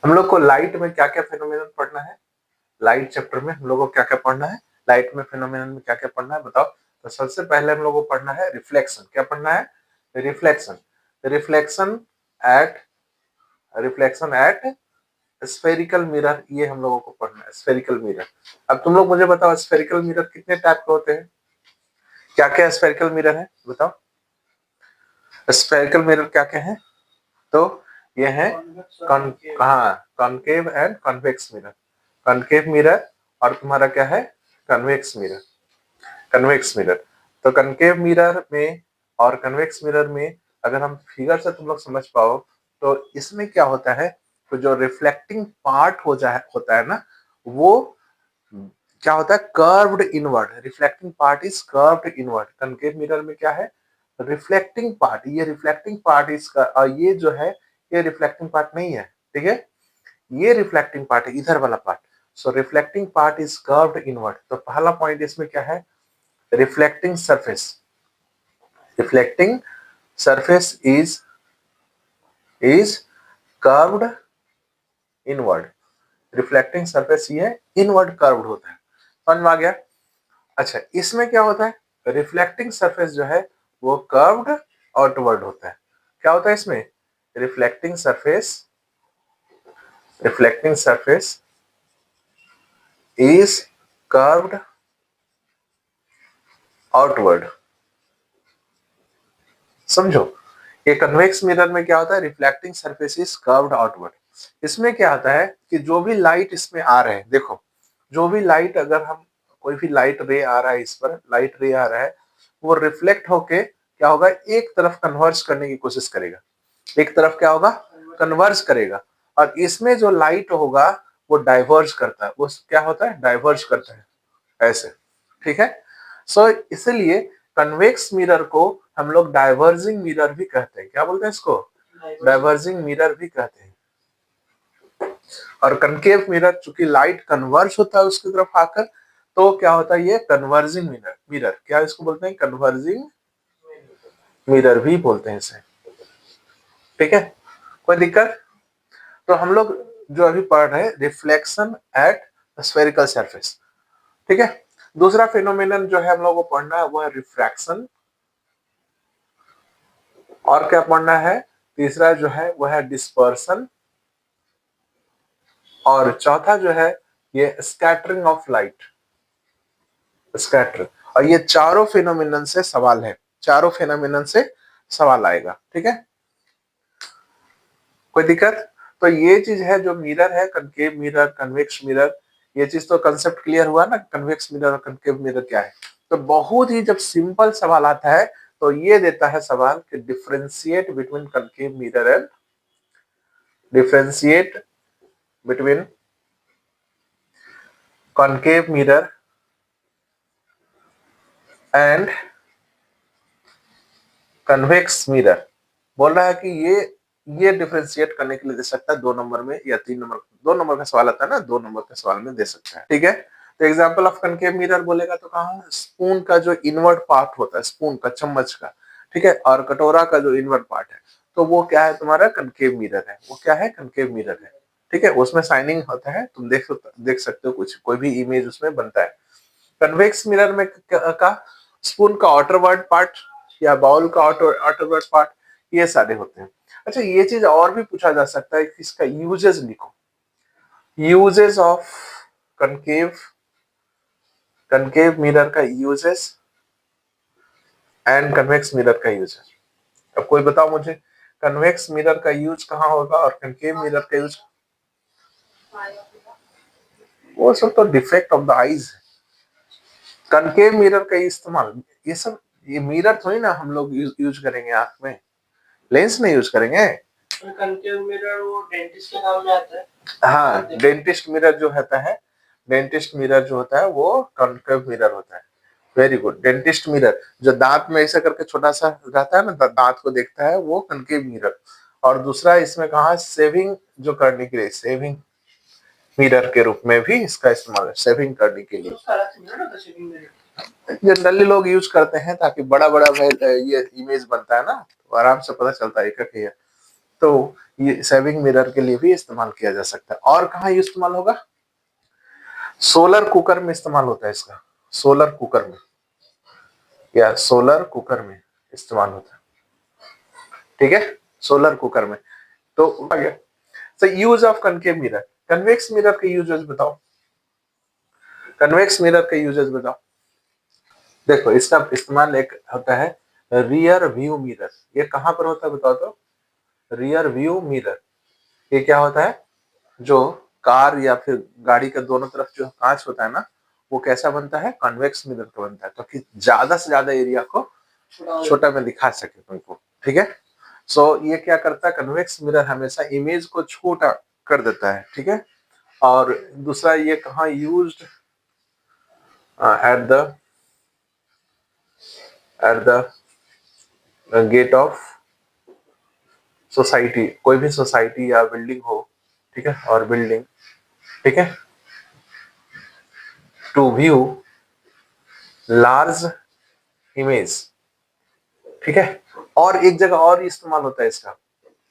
हम लोग को लाइट में क्या क्या फेनोमेनन पढ़ना है, लाइट चैप्टर में हम लोग को क्या क्या पढ़ना है, लाइट में फेनोमेनन में क्या क्या पढ़ना है बताओ। तो सबसे पहले हम लोग को पढ़ना है रिफ्लेक्शन। क्या पढ़ना है? Reflection. Reflection eight reflection eight spherical mirror, ये हम लोगों को पढ़ना है, स्फेरिकल मिरर। अब तुम लोग मुझे बताओ स्फेरिकल मिरर कितने टाइप के होते हैं, क्या क्या स्फेरिकल मिरर है बताओ। स्फेरिकल मिरर क्या क्या है? तो ये है concave and convex mirror. Concave mirror और तुम्हारा क्या है? Convex mirror. Convex mirror. तो कनकेव मिरर में और कन्वेक्स मिरर में अगर हम फिगर से तुम लोग समझ पाओ तो इसमें क्या होता है, तो जो रिफ्लेक्टिंग पार्ट होता है ना, वो क्या होता है? Curved inward. Reflecting part is curved inward. Concave mirror में क्या है? रिफ्लेक्टिंग पार्ट, ये रिफ्लेक्टिंग पार्ट इसका, और ये जो है ये रिफ्लेक्टिंग पार्ट नहीं है, ठीक है, ये रिफ्लेक्टिंग पार्ट है, इधर वाला part. So reflecting part is curved inward. तो पहला पॉइंट इसमें क्या है? reflecting surface. Reflecting surface is curved inward. Reflecting surface ये इनवर्ड कर्व्ड होता है। समझ में आ गया? अच्छा, इसमें क्या होता है? रिफ्लेक्टिंग सरफेस जो है वो कर्व्ड आउटवर्ड होता है। क्या होता है इसमें? Reflecting surface is curved outward. समझो, ये कन्वेक्स मिरर में क्या होता है? Reflecting surface is curved outward. इसमें क्या होता है कि जो भी लाइट इसमें आ रहे हैं, देखो जो भी लाइट, अगर हम कोई भी लाइट रे आ रहा है, इस पर लाइट रे आ रहा है, वो रिफ्लेक्ट होके क्या होगा? एक तरफ कन्वर्ज करने की कोशिश करेगा। एक तरफ क्या होगा? कन्वर्ज करेगा। और इसमें जो लाइट होगा वो डाइवर्ज करता है। वो क्या होता है? डाइवर्ज करता है, ऐसे। ठीक है। सो इसलिए कन्वेक्स मिरर को हम लोग डाइवर्जिंग मिरर भी कहते हैं। क्या बोलते हैं इसको? डाइवर्जिंग मिरर भी कहते हैं। और कनकेव मिरर, चूंकि लाइट कन्वर्ज होता है उसकी तरफ आकर, तो क्या होता है? ये कन्वर्जिंग मिरर क्या इसको बोलते हैं? कन्वर्जिंग मिरर भी बोलते हैं इसे। ठीक है, कोई दिक्कत? तो हम लोग जो अभी पढ़ रहे हैं रिफ्लेक्शन एट स्फेरिकल सरफेस। ठीक है। दूसरा फिनोमिनन जो है हम लोग को पढ़ना है वो है रिफ्रैक्शन। और क्या पढ़ना है? तीसरा जो है वो है डिस्पर्सन। और चौथा जो है ये स्कैटरिंग ऑफ लाइट, स्कैटरिंग। और ये चारों फिनोमिनन से सवाल है, चारों फिनोमिनन से सवाल आएगा। ठीक है, कोई दिक्कत? तो ये चीज है जो मिरर है, कनकेव मिरर, कन्वेक्स मिरर, ये चीज तो कंसेप्ट क्लियर हुआ ना, कन्वेक्स मिरर और कनकेव मिरर क्या है। तो बहुत ही जब सिंपल सवाल आता है तो ये देता है सवाल कि differentiate between concave mirror and differentiate between concave mirror and convex mirror. बोल रहा है कि ये डिफरेंशिएट करने के लिए दे सकता है 2 नंबर में या 3 नंबर, 2 नंबर का सवाल आता है ना, 2 नंबर के सवाल में दे सकता है। ठीक है। तो एग्जांपल ऑफ कनकेव मिरर बोलेगा तो कहा स्पून का जो इनवर्ड पार्ट होता है, स्पून का, चम्मच का, ठीक है, और कटोरा का जो इनवर्ड पार्ट है, तो वो क्या है? तुम्हारा कनकेव मिरर है। वो क्या है? कनकेव मिरर है। ठीक है, उसमें साइनिंग होता है, तुम देख सकते हो, कुछ कोई भी इमेज उसमें बनता है। कन्वेक्स मिरर में का स्पून का आउटरवर्ड पार्ट या बाउल का आउटरवर्ड पार्ट, ये सारे होते हैं। अच्छा, ये चीज और भी पूछा जा सकता है कि इसका यूजेस लिखो। Uses of concave concave mirror का यूजेस एंड कन्वेक्स मिरर का यूजेस। अब कोई बताओ मुझे, कन्वेक्स मिरर का यूज कहाँ होगा और कनकेव मिरर का यूज? वो सब तो डिफेक्ट ऑफ द आईज है। कनकेव मिरर का इस्तेमाल, ये सब, ये मिरर थोड़ी ना हम लोग यूज करेंगे आंख में, लेंस नहीं यूज करेंगे। कनकेव मिरर वो डेंटिस्ट के काम में आता है। हाँ, डेंटिस्ट मिरर जो होता है, डेंटिस्ट मिरर जो होता है वो कनकेव मिरर होता है। Very good. डेंटिस्ट मिरर जो दांत में ऐसा करके छोटा सा रहता है ना, दांत को देखता है, वो कनकेव मिरर। और दूसरा इसमें कहा सेविंग जो करने के लिए, सेविंग मिरर के रूप में भी इसका इस्तेमाल है, सेविंग करने के लिए जनरली लोग यूज करते हैं, ताकि बड़ा बड़ा ये इमेज बनता है ना, तो आराम से पता चलता है एक है। तो ये सेविंग मिरर के लिए भी इस्तेमाल किया जा सकता है। और कहाँ ये इस्तेमाल होगा? सोलर कुकर में इस्तेमाल होता है इसका, सोलर कुकर में या सोलर कुकर में इस्तेमाल होता है, ठीक है, सोलर कुकर में। तो आ गया। So use of concave mirror, convex mirror के यूजेस बताओ, कन्वेक्स मिरर के यूजेस बताओ। देखो इसका इस्तेमाल एक होता है रियर व्यू मिरर, ये कहां पर होता है बताओ तो? रियर व्यू मिरर, ये क्या होता है? जो कार या फिर गाड़ी के दोनों तरफ जो कांच होता है ना, वो कैसा बनता है? कन्वेक्स मिरर का बनता है, तो कि ज्यादा से ज्यादा एरिया को छोटा में दिखा सके तुमको, ठीक है। सो ये क्या करता है? कन्वेक्स मिरर हमेशा इमेज को छोटा कर देता है, ठीक है। और दूसरा ये कहाँ used? At the gate of society, कोई भी सोसाइटी या बिल्डिंग हो, ठीक है, और बिल्डिंग, ठीक है, टू व्यू लार्ज इमेज, ठीक है। और एक जगह और इस्तेमाल होता है इसका,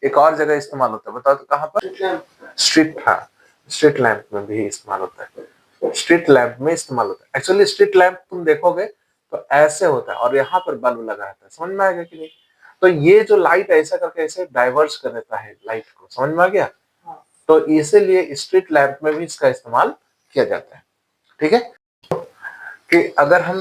एक और जगह इस्तेमाल होता है, बताओ तो कहां पर? स्ट्रीट, हाँ, स्ट्रीट लैंप में भी इस्तेमाल होता है, स्ट्रीट लैंप में इस्तेमाल होता है। एक्चुअली स्ट्रीट लैंप तुम देखोगे तो ऐसे होता है और यहाँ पर बल्ब लगा रहता है, समझ में आएगा कि नहीं? तो ये जो लाइट ऐसा करके ऐसे डाइवर्स कर देता है लाइट को, समझ में आ गया? तो इसीलिए स्ट्रीट लैंप में भी इसका इस्तेमाल किया जाता है, ठीक है। कि अगर हम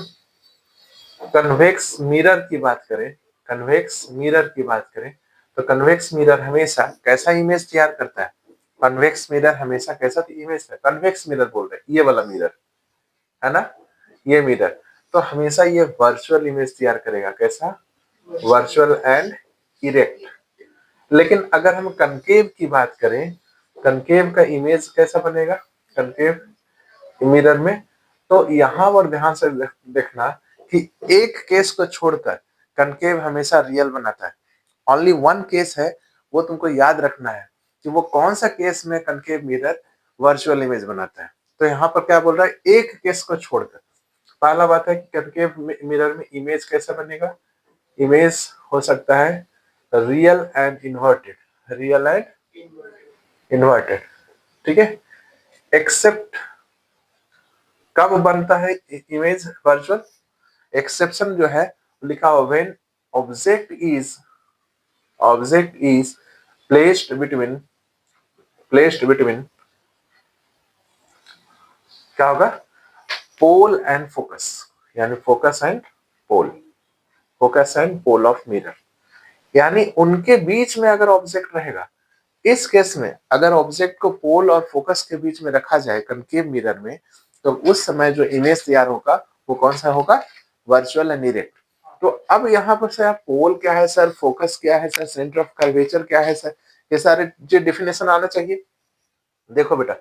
कन्वेक्स मिरर की बात करें, कन्वेक्स मिरर की बात करें, तो कन्वेक्स मिरर हमेशा कैसा इमेज तैयार करता है? कन्वेक्स मिरर हमेशा कैसा इमेज है? कन्वेक्स मिरर बोल रहे हैं, ये वाला मिरर है ना, ये मिरर, तो हमेशा ये वर्चुअल इमेज तैयार करेगा, कैसा? Virtual and erect. लेकिन अगर हम कनकेव की बात करें, कनकेव का इमेज कैसा बनेगा कनकेव मिरर में? तो यहां पर ध्यान से देखना कि एक केस को छोड़कर कनकेव हमेशा रियल बनाता है। ओनली वन केस है, वो तुमको याद रखना है कि वो कौन सा केस में कनकेव मिरर वर्चुअल इमेज बनाता है। तो यहाँ पर क्या बोल रहा है? एक केस को छोड़कर। पहला बात है कि कनकेव मिरर में इमेज कैसा बनेगा? इमेज हो सकता है real and inverted, real and inverted, ठीक है। एक्सेप्ट कब बनता है इमेज वर्चुअल? एक्सेप्शन जो है लिखा हुआ when object is placed between क्या होगा? पोल एंड फोकस, यानी focus and pole of mirror, यानी उनके बीच में अगर ऑब्जेक्ट रहेगा। इस केस में अगर ऑब्जेक्ट को पोल और फोकस के बीच में रखा जाए कनकेव मिरर में, तो उस समय जो इमेज तैयार होगा वो कौन सा होगा? Virtual and erect. तो अब यहाँ पर सर पोल क्या है सर, फोकस क्या है सर, सेंटर ऑफ कर्वेचर क्या है सर, ये सारे जो डिफिनेशन आना चाहिए। देखो बेटा,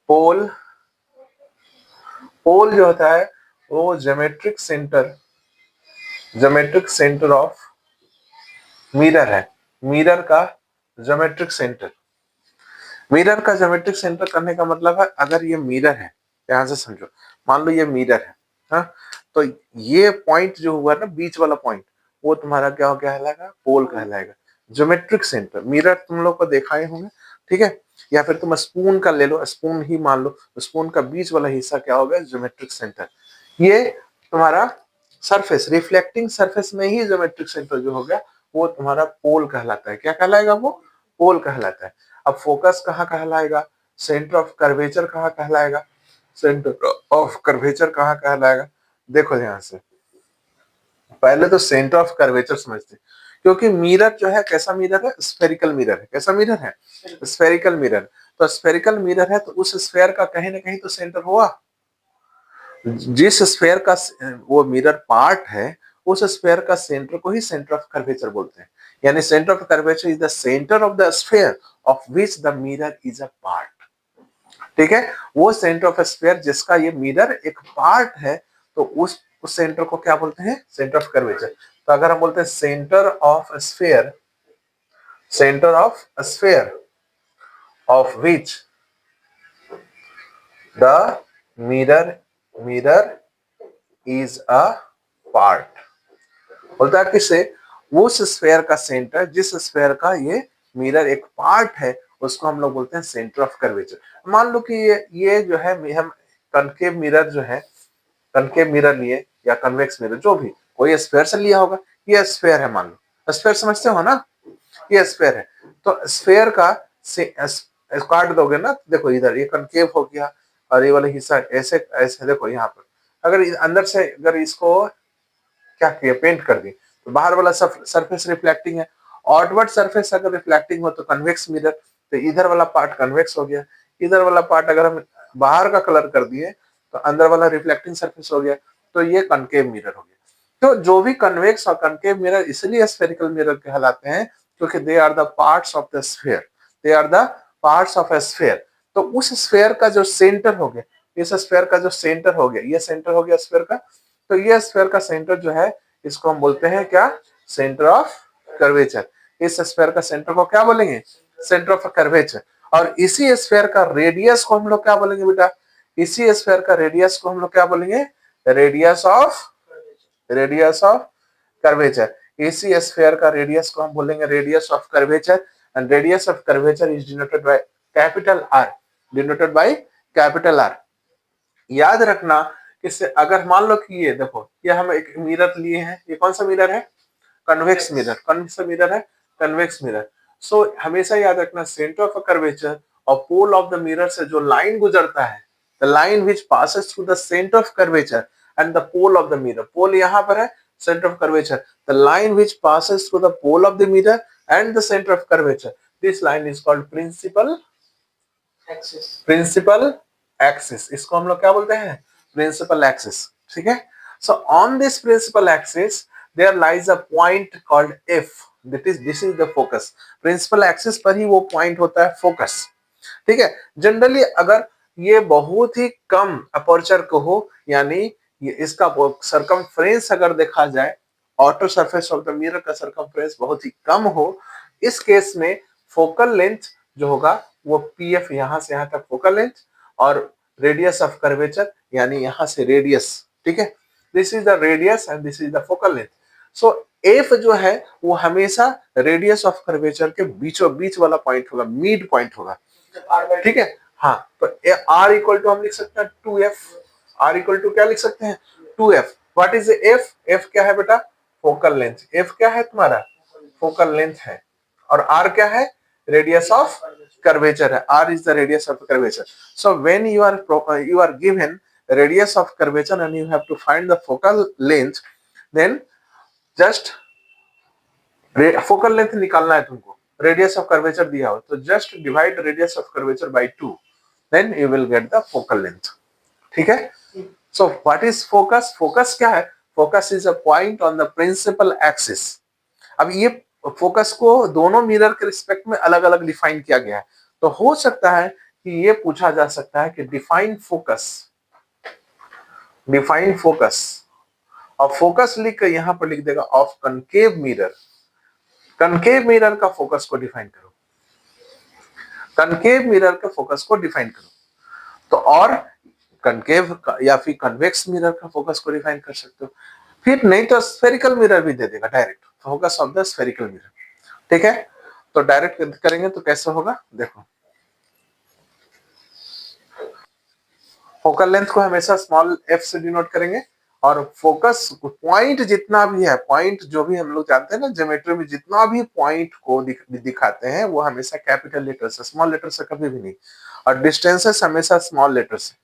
पोल पोल जो होता है वो ज्योमेट्रिक सेंटर ऑफ मिरर है, मिरर का ज्योमेट्रिक सेंटर। मिरर का ज्योमेट्रिक सेंटर करने का मतलब है, अगर ये मिरर है, ध्यान से समझो, मान लो ये मिरर है, हाँ, तो ये पॉइंट जो हुआ ना बीच वाला पॉइंट, वो तुम्हारा क्या कहलाएगा? पोल कहलाएगा। ज्योमेट्रिक सेंटर मिरर तुम लोग को देखा ही होंगे, ठीक है। या फिर तुम स्पून का ले लो, स्पून ही मान लो, स्पून का बीच वाला हिस्सा क्या होगा? Geometric centre. ये तुम्हारा सरफेस, रिफ्लेक्टिंग सरफेस में ही ज्योमेट्रिक सेंटर जो हो गया वो तुम्हारा पोल कहलाता है। क्या कहलाएगा वो? पोल कहलाता है। अब फोकस कहाँ कहलाएगा? सेंटर ऑफ कर्वेचर कहाँ कहलाएगा? सेंटर ऑफ कर्वेचर कहाँ कहलाएगा? देखो ध्यान से, पहले तो सेंटर ऑफ कर्वेचर समझते हैं, क्योंकि मिरर जो है कैसा मिरर है? स्फेरिकल मिरर है। कैसा मिरर है? Spherical mirror. तो स्फेरिकल मिरर है तो उस स्फेयर का कहीं ना कहीं तो सेंटर हुआ। जिस स्फेयर का वो मिरर पार्ट है, उस स्फेयर का सेंटर को ही सेंटर ऑफ कर्वेचर बोलते हैं। यानी centre of curvature is the centre of the sphere of which the mirror is a part, ठीक है। वो सेंटर ऑफ स्फेयर जिसका ये मिरर एक पार्ट है, तो उस सेंटर को क्या बोलते हैं? Centre of curvature. तो अगर हम बोलते हैं centre of sphere of which the mirror is a part, बोलता है किससे? उस स्फेयर का सेंटर जिस स्फेयर का ये मिरर एक पार्ट है, उसको हम लोग बोलते हैं सेंटर ऑफ कर्वेचर। मान लो कि ये जो है हम कनकेव मिरर जो है, कनकेव मिरर लिए या कन्वेक्स मिरर जो भी, कोई स्फेयर से लिया होगा। ये स्फेयर है, मान लो स्फेयर समझते हो ना, ये स्फेयर है। तो स्फेयर का काट दोगे ना, देखो इधर ये कनकेव हो गया और ये वाला हिस्सा ऐसे ऐसे, देखो यहाँ पर अगर अंदर से अगर इसको क्या किया, पेंट कर दी, तो बाहर वाला सरफेस रिफ्लेक्टिंग है। आउटवर्ड सरफेस अगर रिफ्लेक्टिंग हो तो कन्वेक्स मिरर, तो इधर वाला पार्ट कन्वेक्स हो गया। इधर वाला पार्ट अगर हम बाहर का कलर कर दिए तो अंदर वाला रिफ्लेक्टिंग सरफेस हो गया, तो ये कनकेव मिरर हो गया। तो जो भी कन्वेक्स और कनकेव मिरर इसलिए स्फेरिकल मिरर कहलाते हैं क्योंकि they are the parts of the sphere, they are the parts of a sphere. तो उस स्फेयर का जो सेंटर हो गया, इस स्फेयर का जो सेंटर हो गया, ये सेंटर हो गया स्फेयर का, तो ये स्फेयर का सेंटर जो है इसको हम बोलते हैं क्या, सेंटर ऑफ कर्वेचर। इस स्फेयर का सेंटर को क्या बोलेंगे, सेंटर ऑफ कर्वेचर। और इसी स्फेयर का रेडियस को हम लोग क्या बोलेंगे बेटा, इसी स्फेयर का रेडियस को हम लोग क्या बोलेंगे, रेडियस ऑफ कर्वेचर। इसी स्फेयर का रेडियस को हम बोलेंगे radius of curvature. And radius of curvature is denoted by capital R, denoted by capital R. याद रखना, इससे अगर मान लो कि ये देखो, ये हम एक मिरर लिए हैं, ये कौन सा मिरर है, कन्वेक्स मिरर। कौन सा मिरर है, कन्वेक्स मिरर। सो हमेशा याद रखना, सेंटर ऑफ कर्वेचर और पोल ऑफ द मिरर से जो लाइन गुजरता है, the line which passes through the centre of curvature and the pole of the mirror, pole यहाँ पर है, centre of curvature, the line which passes through the pole of the mirror and the centre of curvature, this line is called principal axis, principal axis. इसको हम लोग क्या बोलते हैं, principal axis. ठीक है, so on this principal axis there lies a point called f, this is the focus। Principal axis पर ही वो पॉइंट होता है फोकस। ठीक है, जनरली अगर ये बहुत ही कम अपर्चर को हो, यानी ये इसका सरकमफ्रेंस अगर देखा जाए, outer surface of the mirror का सरकमफ्रेंस बहुत ही कम हो, इस केस में फोकल लेंथ जो होगा वो pf, यहां से यहां तक फोकल लेंथ, और रेडियस ऑफ कर्वेचर यानी यहां से रेडियस। ठीक है, this is the radius and this is the focal length. So F जो है वो हमेशा रेडियस ऑफ कर्वेचर के बीचों बीच वाला पॉइंट होगा, मिड पॉइंट होगा। ठीक है, हाँ, तो आर इक्वल टू हम लिख सकते हैं 2f। आर इक्वल टू क्या लिख सकते हैं, 2f। What is F, F क्या है बेटा, फोकल लेंथ। एफ क्या है तुम्हारा, फोकल लेंथ है। और आर क्या है, रेडियस ऑफ कर्वेचर है। R is the radius of curvature. So when you are given radius of curvature and you have to find the focal length, then just focal length निकालना है तुमको, radius of curvature दिया हो तो just divide radius of curvature by 2, then you will get the focal length. ठीक है, so what is focus, focus क्या है, focus is a point on the principal axis. अब ये फोकस को दोनों मिरर के रिस्पेक्ट में अलग अलग डिफाइन किया गया है, तो हो सकता है कि ये पूछा जा सकता है कि डिफाइन फोकस, डिफाइन फोकस, और फोकस लिख कर यहां पर लिख देगा of concave mirror. Concave mirror का फोकस को डिफाइन करो, कनकेव मिरर का फोकस को डिफाइन करो। तो और कनकेव या फिर कन्वेक्स मिरर का फोकस को डिफाइन कर सकते हो। फिर नहीं तो स्फेरिकल मिरर भी दे देगा, direct focus of the spherical mirror. ठीक है, तो डायरेक्ट करेंगे तो कैसे होगा, देखो फोकल लेंथ को हमेशा स्मॉल एफ से डिनोट करेंगे, और फोकस पॉइंट जितना भी है, पॉइंट जो भी हम लोग जानते हैं ना ज्योमेट्री में, जितना भी पॉइंट को दिखाते हैं वो हमेशा कैपिटल लेटर से, स्मॉल लेटर से कभी भी नहीं। और डिस्टेंसेस हमेशा स्मॉल लेटर से,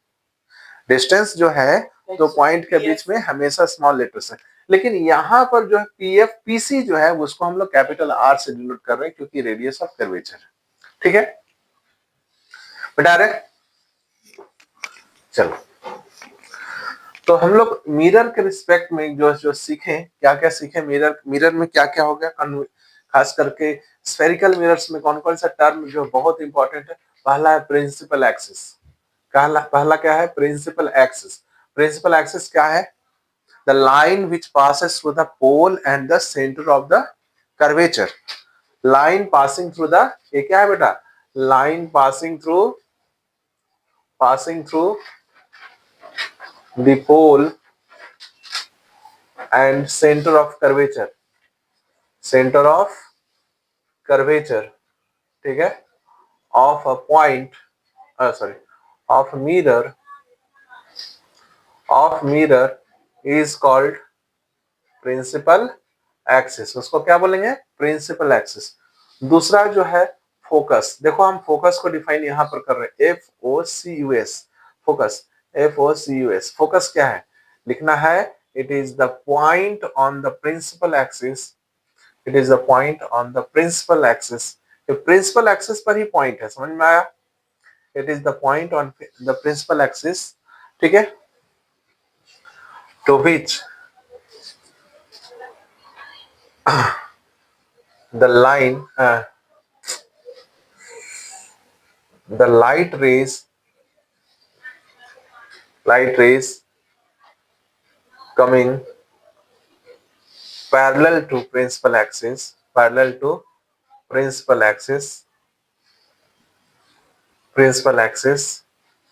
डिस्टेंस जो है तो पॉइंट के बीच में हमेशा स्मॉल लेटर से। लेकिन यहाँ पर जो है पीएफ पीसी जो है उसको हम लोग कैपिटल आर से डिनोट कर रहे हैं क्योंकि रेडियस ऑफ कर्वेचर है। ठीक है, बता रहे, चलो तो हम लोग मिरर के रिस्पेक्ट में जो जो सीखे, क्या क्या सीखे, मिरर, मिरर में क्या क्या हो गया, खास करके स्फेरिकल मिरर्स में कौन कौन सा टर्म जो बहुत इंपॉर्टेंट है। पहला है प्रिंसिपल एक्सिस, पहला क्या है, प्रिंसिपल एक्सिस। प्रिंसिपल एक्सिस क्या है, the line which passes through the pole and the centre of the curvature. Line passing through the, ये क्या है बेटा, line passing through the pole and center of curvature, center of curvature ठीक है, of a point, sorry, of mirror is called principal axis. उसको क्या बोलेंगे? Principal axis. दूसरा जो है फोकस, देखो हम फोकस को डिफाइन यहां पर कर रहे हैं, FOCUS, फोकस, FOCUS। फोकस क्या है? लिखना है it is the point on the principal axis, it is the point on the principal axis. Principal axis पर ही पॉइंट है, समझ में आया? It is the point on the principal axis, ठीक है, to which the line the light rays coming parallel to principal axis,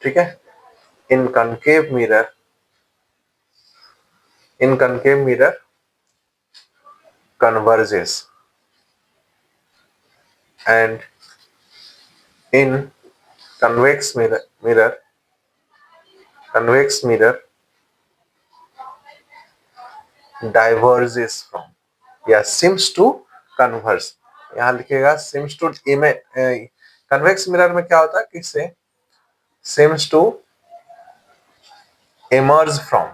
ठीक है, in concave mirror converges, and in convex mirror diverges from, या seems to converge, यहाँ लिखेगा seems to convex mirror में क्या होता है कि से seems to emerge from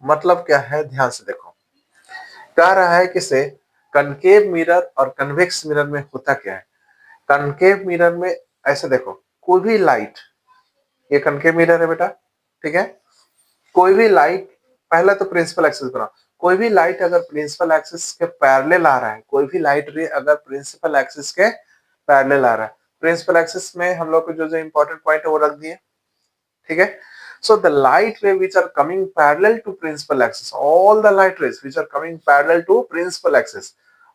मतलब क्या है? ध्यान से देखो, कह रहा है कि से कनकेव मिरर और कन्वेक्स मिरर में होता क्या है? कनकेव मिरर में ऐसे देखो, कोई भी लाइट, ये कनकेव मिरर है बेटा, ठीक है, कोई भी लाइट, पहला तो प्रिंसिपल एक्सिस बना, कोई भी लाइट अगर प्रिंसिपल एक्सिस के पैरेलल आ रहा है, कोई भी लाइट रे अगर प्रिंसिपल एक्सिस के पैरेलल आ रहा है, प्रिंसिपल एक्सिस में हम लोग को जो जो इंपॉर्टेंट पॉइंट है वो रख दिए, ठीक है। So the light ray which are coming parallel to principal axis, all the light rays which are coming parallel to principal axis,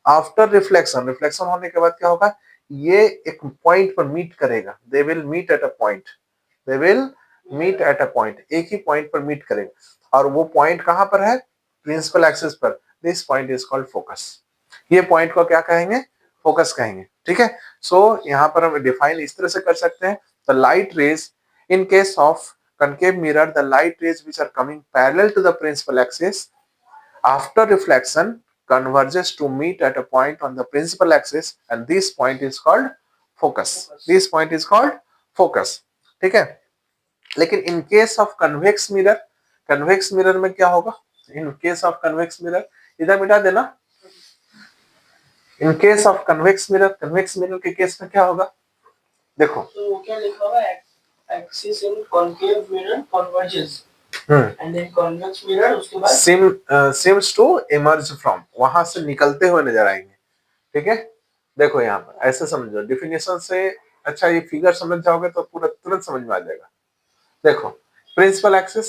after reflection होने के बाद क्या होगा? ये एक पॉइंट पर मीट करेगा, they will meet at a point, एक ही पॉइंट पर मीट करेगा, और वो पॉइंट कहां पर है? प्रिंसिपल एक्सिस पर। This point is called focus. ये पॉइंट को क्या कहेंगे? फोकस कहेंगे, ठीक है। सो यहाँ पर हम डिफाइन इस तरह से कर सकते हैं, the light rays in case of concave mirror, the light rays which are coming parallel to the principal axis after reflection converges to meet at a point on the principal axis, and this point is called focus, ठीक है। लेकिन in case of convex mirror में क्या होगा? In case of convex mirror, इधर मिटा देना, in case of convex mirror के केस में क्या होगा? देखो तो क्या लिखा होगा? Axis in concave mirror converges, and then convex mirror उसके बाद seems to emerge from, वहां से निकलते हुए नजर आएंगे, ठीक है। देखो यहाँ पर ऐसे समझो, डिफिनेशन से अच्छा ये फिगर समझ जाओगे तो पूरा तुरंत समझ में आ जाएगा। देखो प्रिंसिपल एक्सिस,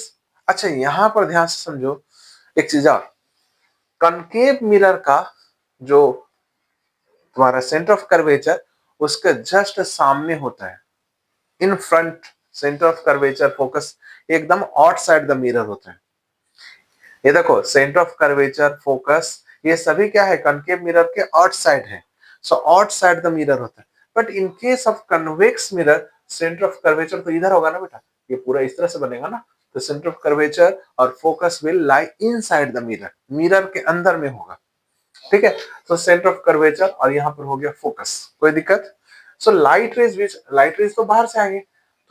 अच्छा यहाँ पर ध्यान से समझो एक चीज और, कनकेव मिरर का जो तुम्हारा सेंटर ऑफ कर्वेचर उसके जस्ट सामने होता है, in front, centre of curvature focus एकदम आउट साइड द मिरर होता है। ये देखो सेंटर ऑफ कर्वेचर फोकस ये सभी क्या है? कनकेव मिरर के आउट साइड है, so out side the mirror होता है। But in case of convex mirror centre of curvature तो इधर होगा ना बेटा, ये पूरा इस तरह से बनेगा ना, तो सेंटर ऑफ कर्वेचर और focus will lie inside the mirror, mirror के अंदर में होगा, ठीक है। तो सेंटर ऑफ कर्वेचर और यहाँ पर हो गया फोकस, कोई दिक्कत? सो लाइट रेज तो बाहर से आएंगे,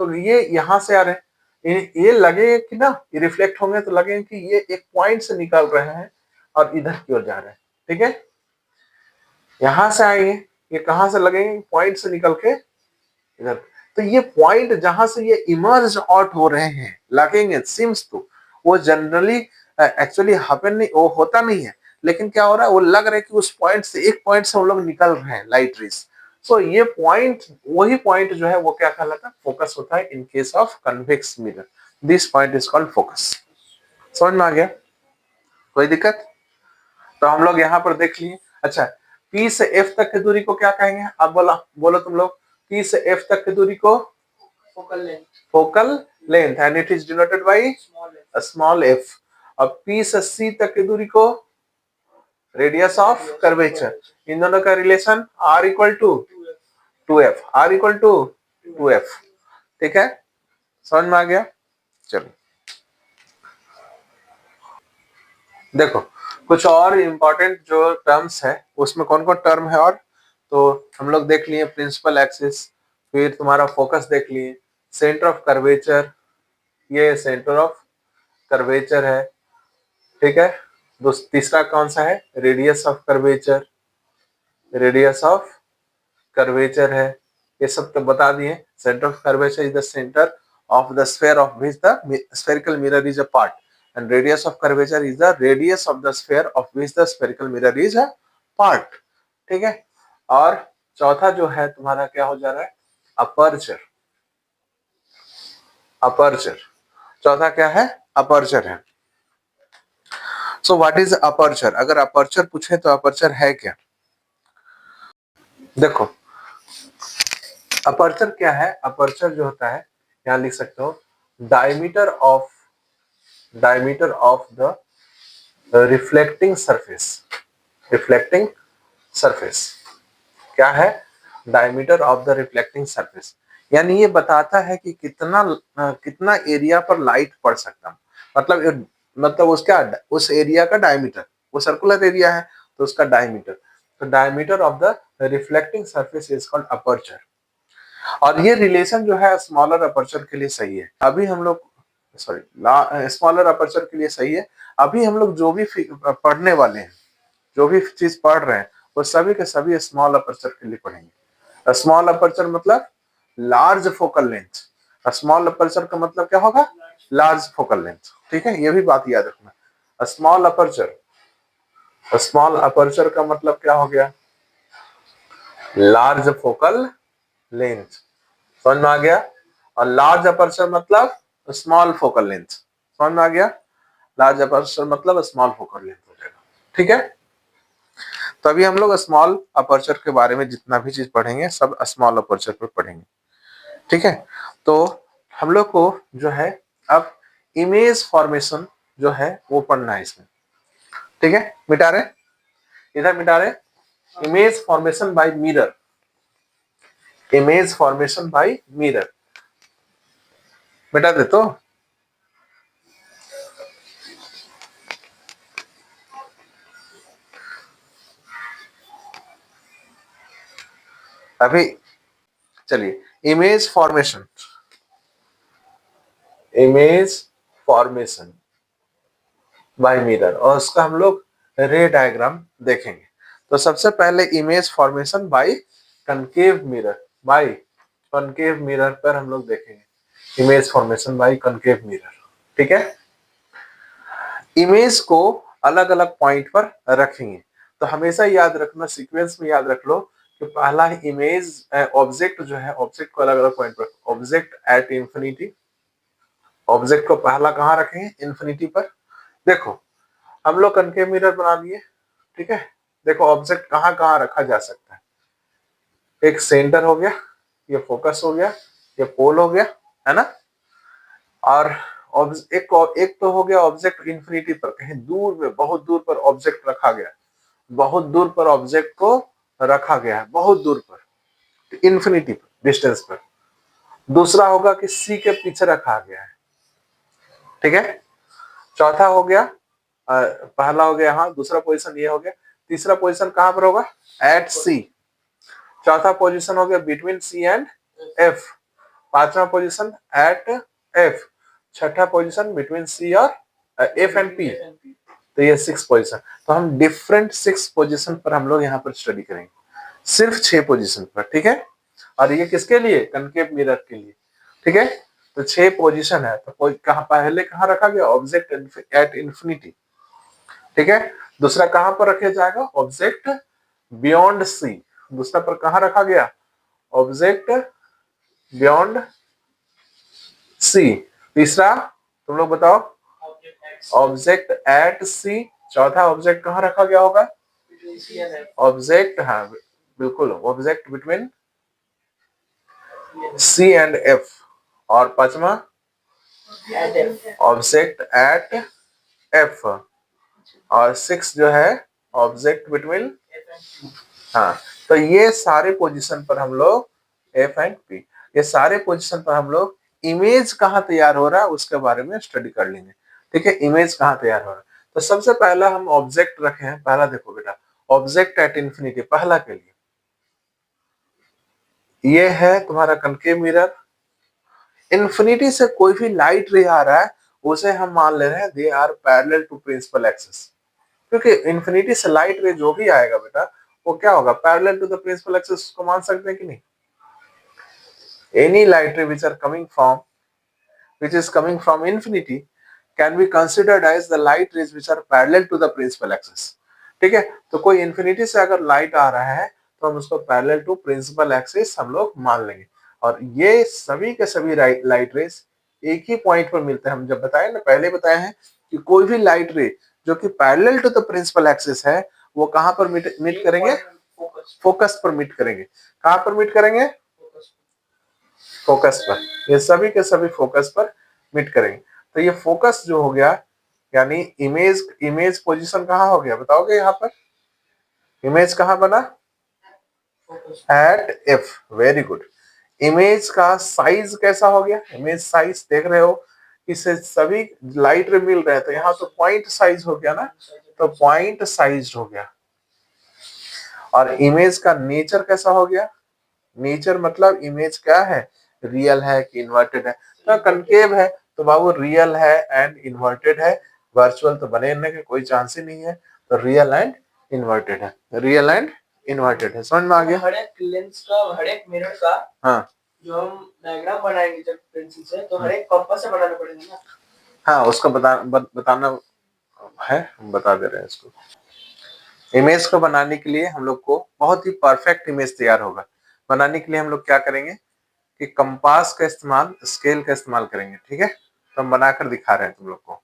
तो ये यहाँ से आ रहे हैं, ये लगे कि ना, ये रिफ्लेक्ट होंगे तो लगे कि ये एक पॉइंट से निकल रहे हैं और इधर की ओर जा रहे हैं, ठीक है। यहां से आएंगे, ये कहां से लगेंगे? पॉइंट से निकल के इधर, तो ये पॉइंट जहां से ये इमर्ज आउट हो रहे हैं लगेंगे, सिम्स तो वो जनरली एक्चुअली हैपन नहीं, वो होता नहीं है, लेकिन क्या हो रहा है, वो लग रहा है कि उस पॉइंट से, एक पॉइंट से हम लोग निकल रहे हैं लाइट रेज। सो ये पॉइंट, वही पॉइंट जो है वो क्या कहलाता है? फोकस होता है इन case of convex mirror. This point is called focus. समझ में आ गया? कोई दिक्कत? तो हम लोग यहाँ पर देख लिए। अच्छा, P से F तक की दूरी को क्या कहेंगे? अब बोलो तुम लोग, P से F तक की दूरी को focal length, and it is denoted by small f। अब P से C तक की दूरी को रेडियस ऑफ कर्वेचर, इन दोनों का relation r equal to 2f, r equal to 2f। ठीक है, समझ में आ गया। चलो देखो कुछ और इंपॉर्टेंट जो टर्म्स है उसमें कौन कौन टर्म है, और तो हम लोग देख लिए प्रिंसिपल एक्सिस, फिर तुम्हारा फोकस देख लिए, सेंटर ऑफ कर्वेचर, ये सेंटर ऑफ कर्वेचर है। ठीक है, तीसरा कौन सा है, radius of curvature, radius of curvature है, ये सब तो बता दिए। Centre of curvature is the centre of the sphere of which the spherical mirror is a part, and radius of curvature is the radius of the sphere of which the spherical mirror is a part। ठीक है, और चौथा जो है तुम्हारा क्या हो जा रहा है, अपर्चर। अपर्चर चौथा क्या है, अपर्चर है। सो व्हाट इज अपर्चर, अगर अपर्चर पूछे तो अपर्चर है क्या। देखो अपर्चर क्या है, अपर्चर जो होता है यहां लिख सकते हो, diameter of the reflecting surface. Reflecting surface क्या है, diameter of the reflecting surface, यानी ये बताता है कि कितना एरिया पर लाइट पड़ सकता है, मतलब उसका उस एरिया का डायमीटर, वो सर्कुलर एरिया है तो उसका डायमीटर, तो diameter of the reflecting surface is called aperture. और ये रिलेशन जो है स्मॉलर अपर्चर के लिए सही है। अभी हम लोग स्मॉलर अपर्चर के लिए सही है। अभी हम लोग जो भी पढ़ने वाले हैं, जो भी चीज पढ़ रहे हैं, वो सभी के सभी स्मॉल अपर्चर के लिए पढ़ेंगे। स्मॉल अपर्चर मतलब large focal length, small aperture का मतलब क्या होगा, लार्ज फोकल लेंथ। ठीक है, ये भी बात याद रखना। स्मॉल अपर्चर का मतलब क्या हो गया, लार्ज फोकल लेंथ, समझ में आ गया। और लार्ज अपर्चर मतलब स्मॉल फोकल लेंथ, समझ में आ गया। लार्ज अपर्चर मतलब स्मॉल फोकल लेंथ हो जाएगा। ठीक है, तो अभी हम लोग स्मॉल अपर्चर के बारे में जितना भी चीज पढ़ेंगे सब स्मॉल अपर्चर पर पढ़ेंगे। ठीक है, तो हम लोग को जो है अब इमेज फॉर्मेशन जो है वो पढ़ना है इसमें। ठीक है, मिटा रहे, इधर मिटा रहे, image formation bye mirror, image formation bye mirror मिटा दे तो। अभी चलिए, इमेज फॉर्मेशन बाय मिरर, और उसका हम लोग रे डायग्राम देखेंगे। तो सबसे पहले image formation by concave mirror, by concave mirror पर हम लोग देखेंगे image formation by concave mirror. ठीक है, इमेज को अलग अलग पॉइंट पर रखेंगे, तो हमेशा याद रखना, सीक्वेंस में याद रख लो कि पहला इमेज ऑब्जेक्ट जो है, ऑब्जेक्ट को अलग अलग पॉइंट पर, ऑब्जेक्ट एट इंफिनिटी, ऑब्जेक्ट को पहला कहाँ रखेंगे, इंफिनिटी पर। देखो हम लोग कनकेव मिरर बना लिए। ठीक है, देखो ऑब्जेक्ट कहाँ कहाँ रखा जा सकता है, एक सेंटर हो गया, ये फोकस हो गया, ये पोल हो गया, है ना। और एक तो हो गया ऑब्जेक्ट इंफिनिटी पर, कहीं दूर में, बहुत दूर पर ऑब्जेक्ट रखा गया, बहुत दूर पर ऑब्जेक्ट को रखा गया है, बहुत दूर पर, इंफिनिटी पर, डिस्टेंस पर। दूसरा होगा कि सी के पीछे रखा गया है। ठीक है, चौथा हो गया, पहला हो गया, हाँ दूसरा पोजीशन ये हो गया। तीसरा पोजीशन कहां पर होगा, एट सी। चौथा पोजीशन हो गया बिटवीन सी एंड एफ। पांचवा पोजीशन एट एफ। छठा पोजीशन बिटवीन सी और एफ एंड पी। तो ये 6 पोजीशन, तो हम डिफरेंट 6 पोजीशन पर हम लोग यहाँ पर स्टडी करेंगे, सिर्फ 6 पोजीशन पर। ठीक है, और ये किसके लिए, कनकेव मिरर के लिए। ठीक है, तो 6 पोजीशन है, तो कहां पहले कहां रखा गया, ऑब्जेक्ट एट इंफिनिटी। ठीक है, दूसरा कहां पर रखा जाएगा, ऑब्जेक्ट बियॉन्ड सी। दूसरा पर कहां रखा गया, ऑब्जेक्ट बियॉन्ड सी। तीसरा तुम लोग बताओ, ऑब्जेक्ट एट सी। चौथा ऑब्जेक्ट कहां रखा गया होगा, ऑब्जेक्ट, हाँ बिल्कुल, object between C and F. और पांचवा ऑब्जेक्ट एट एफ। और 6 जो है ऑब्जेक्ट बिटवीन, हाँ, तो ये सारे पोजीशन पर हम लोग एफ एंड पी, ये सारे पोजीशन पर हम लोग इमेज कहाँ तैयार हो रहा है उसके बारे में स्टडी कर लेंगे। ठीक है, इमेज कहाँ तैयार हो रहा है। तो सबसे पहला हम ऑब्जेक्ट रखे हैं, पहला देखो बेटा, ऑब्जेक्ट एट इंफिनिटी, पहला के लिए ये है तुम्हारा कनकेव मिरर। इंफिनिटी से कोई भी लाइट रे आ रहा है उसे हम मान ले रहे हैं they are parallel to principal axis, क्योंकि इंफिनिटी से लाइट रे जो भी आएगा बेटा वो क्या होगा, parallel to the principal axis को मान सकते हैं कि नहीं। Any light ray which are coming from, which is coming from infinity can be considered as the light rays which are parallel to the principal axis। ठीक है, तो कोई इंफिनिटी से अगर लाइट आ रहा है तो हम उसको पैरेलल टू प्रिंसिपल एक्सिस हम लोग मान लेंगे। और ये सभी के सभी लाइट रेस एक ही पॉइंट पर मिलते हैं। हम जब बताए ना, पहले बताए हैं कि कोई भी लाइट रे जो कि parallel to the principal axis है वो कहां पर मीट करेंगे, फोकस पर मीट करेंगे। कहां पर मीट करेंगे, फोकस पर। ये सभी के सभी फोकस पर मीट करेंगे। तो ये फोकस जो हो गया, यानी इमेज पोजीशन कहाँ हो गया बताओगे, यहाँ पर इमेज कहाँ बना, at F. Very good. Image का साइज कैसा हो गया, इमेज साइज देख रहे हो, इसे सभी लाइट रे मिल रहे हैं तो यहाँ तो पॉइंट साइज हो गया ना, तो पॉइंट साइज हो गया। और इमेज का नेचर कैसा हो गया, नेचर मतलब इमेज क्या है, रियल है कि इन्वर्टेड है। तो कनकेव है तो बाबू रियल है एंड इन्वर्टेड है, वर्चुअल तो बने के कोई चांस ही नहीं है। तो रियल एंड इन्वर्टेड है, रियल एंड इन्वर्टेड है। समझ में आ गया। हर एक लेंस का, हर एक मिरर का, हाँ, जो हम डायग्राम बनाएंगे जब पेंसिल से, तो हर एक कंपास से बनाना पड़ेगा ना। हाँ, उसका बताना है, हम बता दे रहे हैं इसको। इमेज को बनाने के लिए हम लोग को बहुत ही परफेक्ट इमेज तैयार होगा। बनाने के लिए हम लोग क्या करेंगे कि कंपास का इस्तेमाल, स्केल का इस्तेमाल करेंगे। ठीक है, तो हम बनाकर दिखा रहे हैं तुम लोग को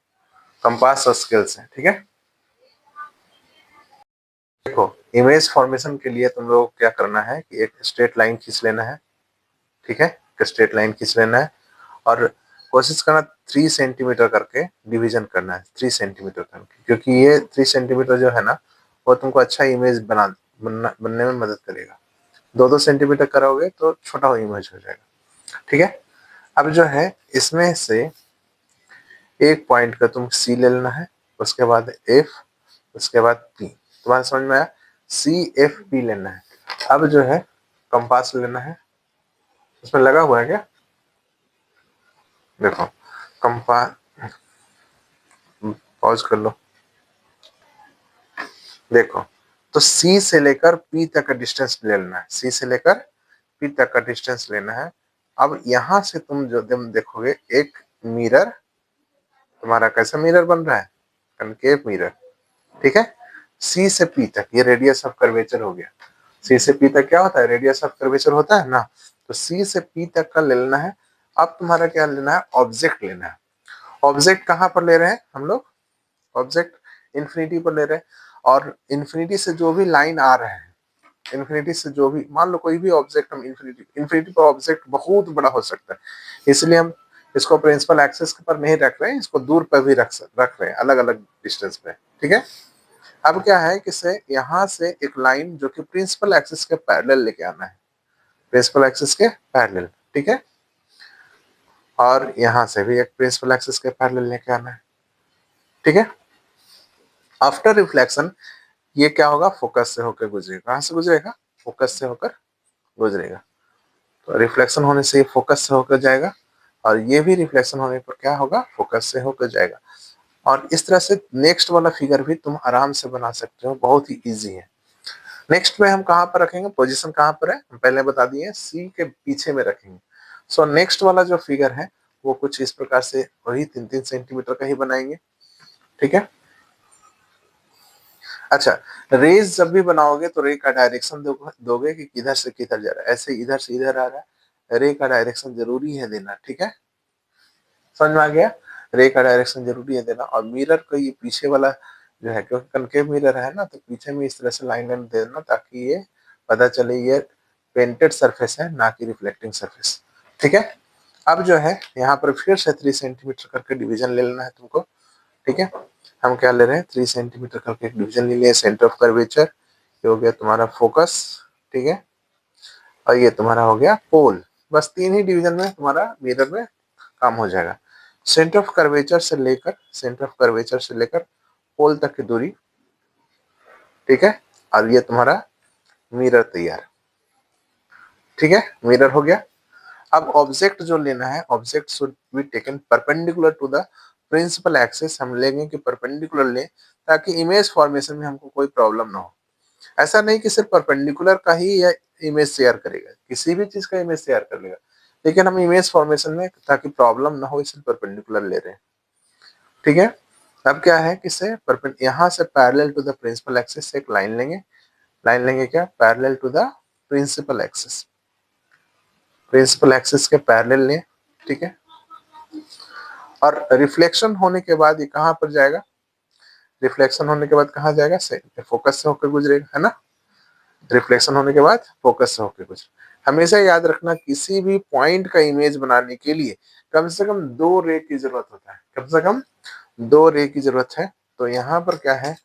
कंपास और स्केल से। ठीक है, देखो इमेज फॉर्मेशन के लिए तुम लोग क्या करना है कि एक स्ट्रेट लाइन खींच लेना है। ठीक है, एक स्ट्रेट लाइन खींच लेना है और कोशिश करना 3 सेंटीमीटर करके डिवीजन करना है, 3 सेंटीमीटर करके, क्योंकि ये 3 सेंटीमीटर जो है ना वो तुमको अच्छा इमेज बनने में मदद करेगा। 2-2 सेंटीमीटर कराओगे तो छोटा इमेज हो जाएगा। ठीक है, अब जो है इसमें से एक पॉइंट का तुम सी ले लेना है, उसके बाद एफ, उसके बाद पी। तुम्हारे समझ में आया, सी एफ पी लेना है। अब जो है कंपास लेना है, उसमें लगा हुआ है क्या, देखो कंपास, पॉज कर लो। देखो तो सी से लेकर पी तक का डिस्टेंस ले लेना है, सी से लेकर पी तक का डिस्टेंस लेना है। अब यहां से तुम देखोगे एक मिरर, तुम्हारा कैसा मिरर बन रहा है, कनकेव मिरर। ठीक है, सी से पी तक ये रेडियस ऑफ कर्वेचर हो गया। सी से पी तक क्या होता है, रेडियस ऑफ कर्वेचर होता है ना। तो सी से पी तक का ले लेना है। अब तुम्हारा क्या लेना है, ऑब्जेक्ट लेना है। ऑब्जेक्ट कहाँ पर ले रहे हैं हम लोग, ऑब्जेक्ट इन्फिनिटी पर ले रहे हैं। और इन्फिनिटी से जो भी लाइन आ रहे हैं, इन्फिनिटी से जो भी, मान लो कोई भी ऑब्जेक्ट हम इन्फिनिटी पर ऑब्जेक्ट बहुत बड़ा हो सकता है, इसलिए हम इसको प्रिंसिपल एक्सिस पर नहीं रख रहे हैं, इसको दूर पर भी रख रहे हैं, अलग अलग डिस्टेंस पे। ठीक है, अब क्या है कि से यहाँ से एक लाइन जो कि प्रिंसिपल एक्सिस के पैरेलल लेके आना है, प्रिंसिपल एक्सिस के पैरेलल। ठीक है, और यहाँ से भी एक प्रिंसिपल एक्सिस के पैरेलल लेके आना है। ठीक है, आफ्टर रिफ्लेक्शन ये क्या होगा, फोकस से होकर गुजरेगा। कहाँ से गुजरेगा, फोकस से होकर गुजरेगा। तो रिफ्लेक्शन होने से ये फोकस से होकर जाएगा और ये भी रिफ्लेक्शन होने पर क्या होगा, फोकस से होकर जाएगा। और इस तरह से नेक्स्ट वाला फिगर भी तुम आराम से बना सकते हो, बहुत ही इजी है। नेक्स्ट में हम कहाँ पर रखेंगे, पोजीशन कहाँ पर है हम पहले बता दिए, सी के पीछे में रखेंगे। सो नेक्स्ट वाला जो फिगर है वो कुछ इस प्रकार से वही 3-3 सेंटीमीटर का ही बनाएंगे। ठीक है, अच्छा, रेज जब भी बनाओगे तो रे का डायरेक्शन दोगे कि किधर से किधर जा रहा है, ऐसे इधर से इधर आ रहा है, रे का डायरेक्शन जरूरी है देना। ठीक है, समझ में आ गया, रे का डायरेक्शन जरूरी है देना। और मिरर को ये पीछे वाला जो है, क्योंकि कनकेव मिरर है ना, तो पीछे में इस तरह से लाइन लाइन दे देना ताकि ये पता चले ये पेंटेड सरफेस है ना कि रिफ्लेक्टिंग सरफेस। ठीक है, अब जो है यहाँ पर फिर से 3 सेंटीमीटर करके डिवीजन ले लेना है तुमको। ठीक है, हम क्या ले रहे हैं 3 सेंटीमीटर करके एक डिवीजन ले लिया सेंटर ऑफ कर्वेचर, ये हो गया तुम्हारा फोकस, ठीक है, और ये तुम्हारा हो गया पोल। बस 3 ही डिवीजन में तुम्हारा मिरर में काम हो जाएगा। सेंटर ऑफ कर्वेचर से लेकर पोल तक की दूरी, ठीक है, और ये तुम्हारा मिरर तैयार, ठीक है, मिरर हो गया। अब ऑब्जेक्ट जो लेना है, object should be taken perpendicular to the principal axis, हम लेंगे कि परपेंडिकुलर लें ताकि इमेज फॉर्मेशन में हमको कोई प्रॉब्लम ना हो। ऐसा नहीं कि सिर्फ परपेंडिकुलर का ही यह इमेज शेयर करेगा, किसी भी चीज का इमेज शेयर कर लेगा, लेकिन हम इमेज फॉर्मेशन में ताकि प्रॉब्लम ना हो इसलिए परपेंडिकुलर ले रहे हैं, ठीक है। अब क्या है कि से यहाँ से parallel to the principal axis से एक लाइन लेंगे क्या, parallel to the principal axis, principal axis के पैरेलल लें, ठीक है। और रिफ्लेक्शन होने के बाद ये कहां पर जाएगा, रिफ्लेक्शन होने के बाद कहां जाएगा, फोकस से होकर गुजरेगा, है ना। रिफ्लेक्शन होने के बाद फोकस से होकर गुजरेगा। हमेशा याद रखना किसी भी पॉइंट का इमेज बनाने के लिए कम से कम 2 रे की जरूरत होता है, कम से कम 2 रे की जरूरत है। तो यहाँ पर क्या है,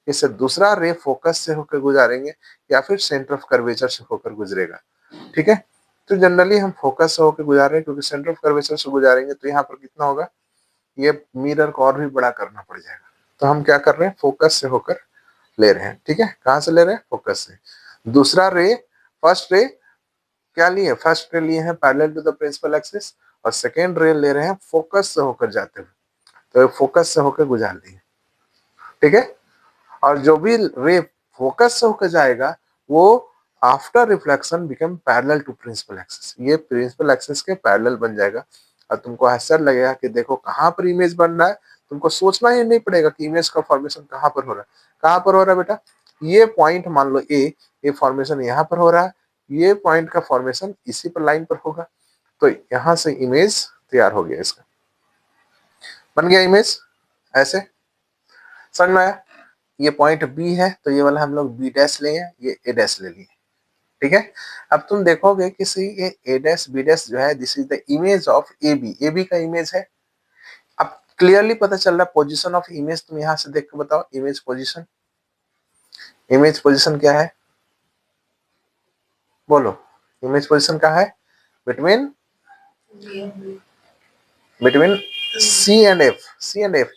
इससे दूसरा रे फोकस से होकर गुजारेंगे या फिर सेंटर ऑफ कर्वेचर से होकर गुजरेगा, ठीक है। तो जनरली हम फोकस से होकर गुजार रहे हैं क्योंकि सेंटर ऑफ कर्वेचर से गुजारेंगे तो यहाँ पर कितना होगा, ये मिरर को और भी बड़ा करना पड़ जाएगा। तो हम क्या कर रहे हैं, फोकस से होकर ले रहे हैं, ठीक है। कहां से ले रहे हैं, फोकस से। दूसरा रे, फर्स्ट रे क्या लिए, फर्स्ट रे लिए हैं parallel to the principal axis, और सेकेंड रे ले रहे हैं फोकस से होकर जाते हुए, तो फोकस से होकर गुजार दिए, ठीक है। और जो भी रे फोकस से होकर जाएगा वो after reflection become parallel to principal axis, ये प्रिंसिपल एक्सिस के पैरेलल बन जाएगा। और तुमको आश्चर्य लगेगा कि देखो कहाँ पर इमेज बन रहा है, तुमको सोचना ही नहीं पड़ेगा कि इमेज का फॉर्मेशन कहाँ पर हो रहा है। कहाँ पर हो रहा है बेटा, ये पॉइंट मान लो ए, ये फॉर्मेशन यहाँ पर हो रहा है, ये पॉइंट का फॉर्मेशन इसी पर लाइन पर होगा, तो यहाँ से इमेज तैयार हो गया, इसका बन गया इमेज। ऐसे समझ में आया। ये पॉइंट बी है तो ये वाला हम लोग बी डैश लेंगे, ये ए डैश ले लिए, ठीक है। अब तुम देखोगे कि ये ए डैश बी डैश जो है, this is the image of A B, A B का इमेज है। अब क्लियरली पता चल रहा है पोजीशन ऑफ इमेज, तुम यहां से देख के बताओ इमेज पोजीशन, इमेज पोजीशन क्या है, बोलो इमेज पोजीशन क्या है, between between C and F, C and F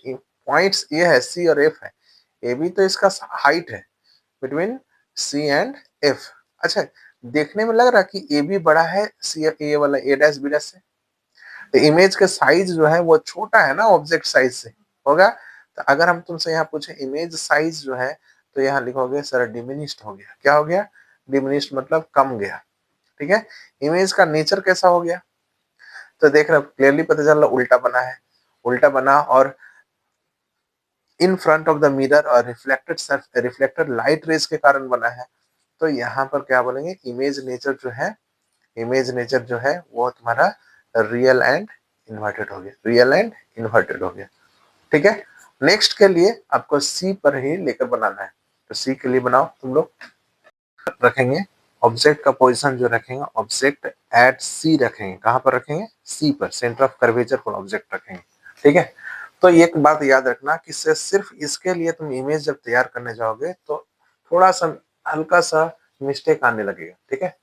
points ये है, सी और एफ है, ए बी तो इसका हाइट है, बिटवीन सी एंड एफ। अच्छा, देखने में लग रहा है कि ए बी बड़ा है सी, ए वाला ए डैश बी डैश से, तो इमेज का साइज जो है वो छोटा है ना ऑब्जेक्ट साइज से, होगा। तो अगर हम तुमसे यहाँ पूछे इमेज साइज जो है, तो यहाँ लिखोगे सर डिमिनिश्ड हो गया, क्या हो गया, डिमिनिश्ड मतलब कम गया, ठीक है। इमेज का नेचर कैसा हो गया, तो देख रहे क्लियरली पता चल रहा उल्टा बना है, उल्टा बना, और in front of the mirror और रिफ्लेक्टेड लाइट रेज के कारण बना है। तो यहाँ पर क्या बोलेंगे, इमेज नेचर जो है, इमेज नेचर जो है वो तुम्हारा रियल एंड इन्वर्टेड हो गया, रियल एंड इन्वर्टेड हो गया, ठीक है। नेक्स्ट के लिए आपको सी पर ही लेकर बनाना है, तो सी के लिए बनाओ तुम लोग, रखेंगे ऑब्जेक्ट का पोजीशन जो रखेंगे, ऑब्जेक्ट एट सी रखेंगे, कहां पर रखेंगे, सी पर, सेंटर ऑफ कर्वेचर पर ऑब्जेक्ट रखेंगे, ठीक है। तो एक बात याद रखना कि सिर्फ इसके लिए तुम इमेज जब तैयार करने जाओगे तो थोड़ा सा हल्का सा मिस्टेक आने लगेगा, ठीक है।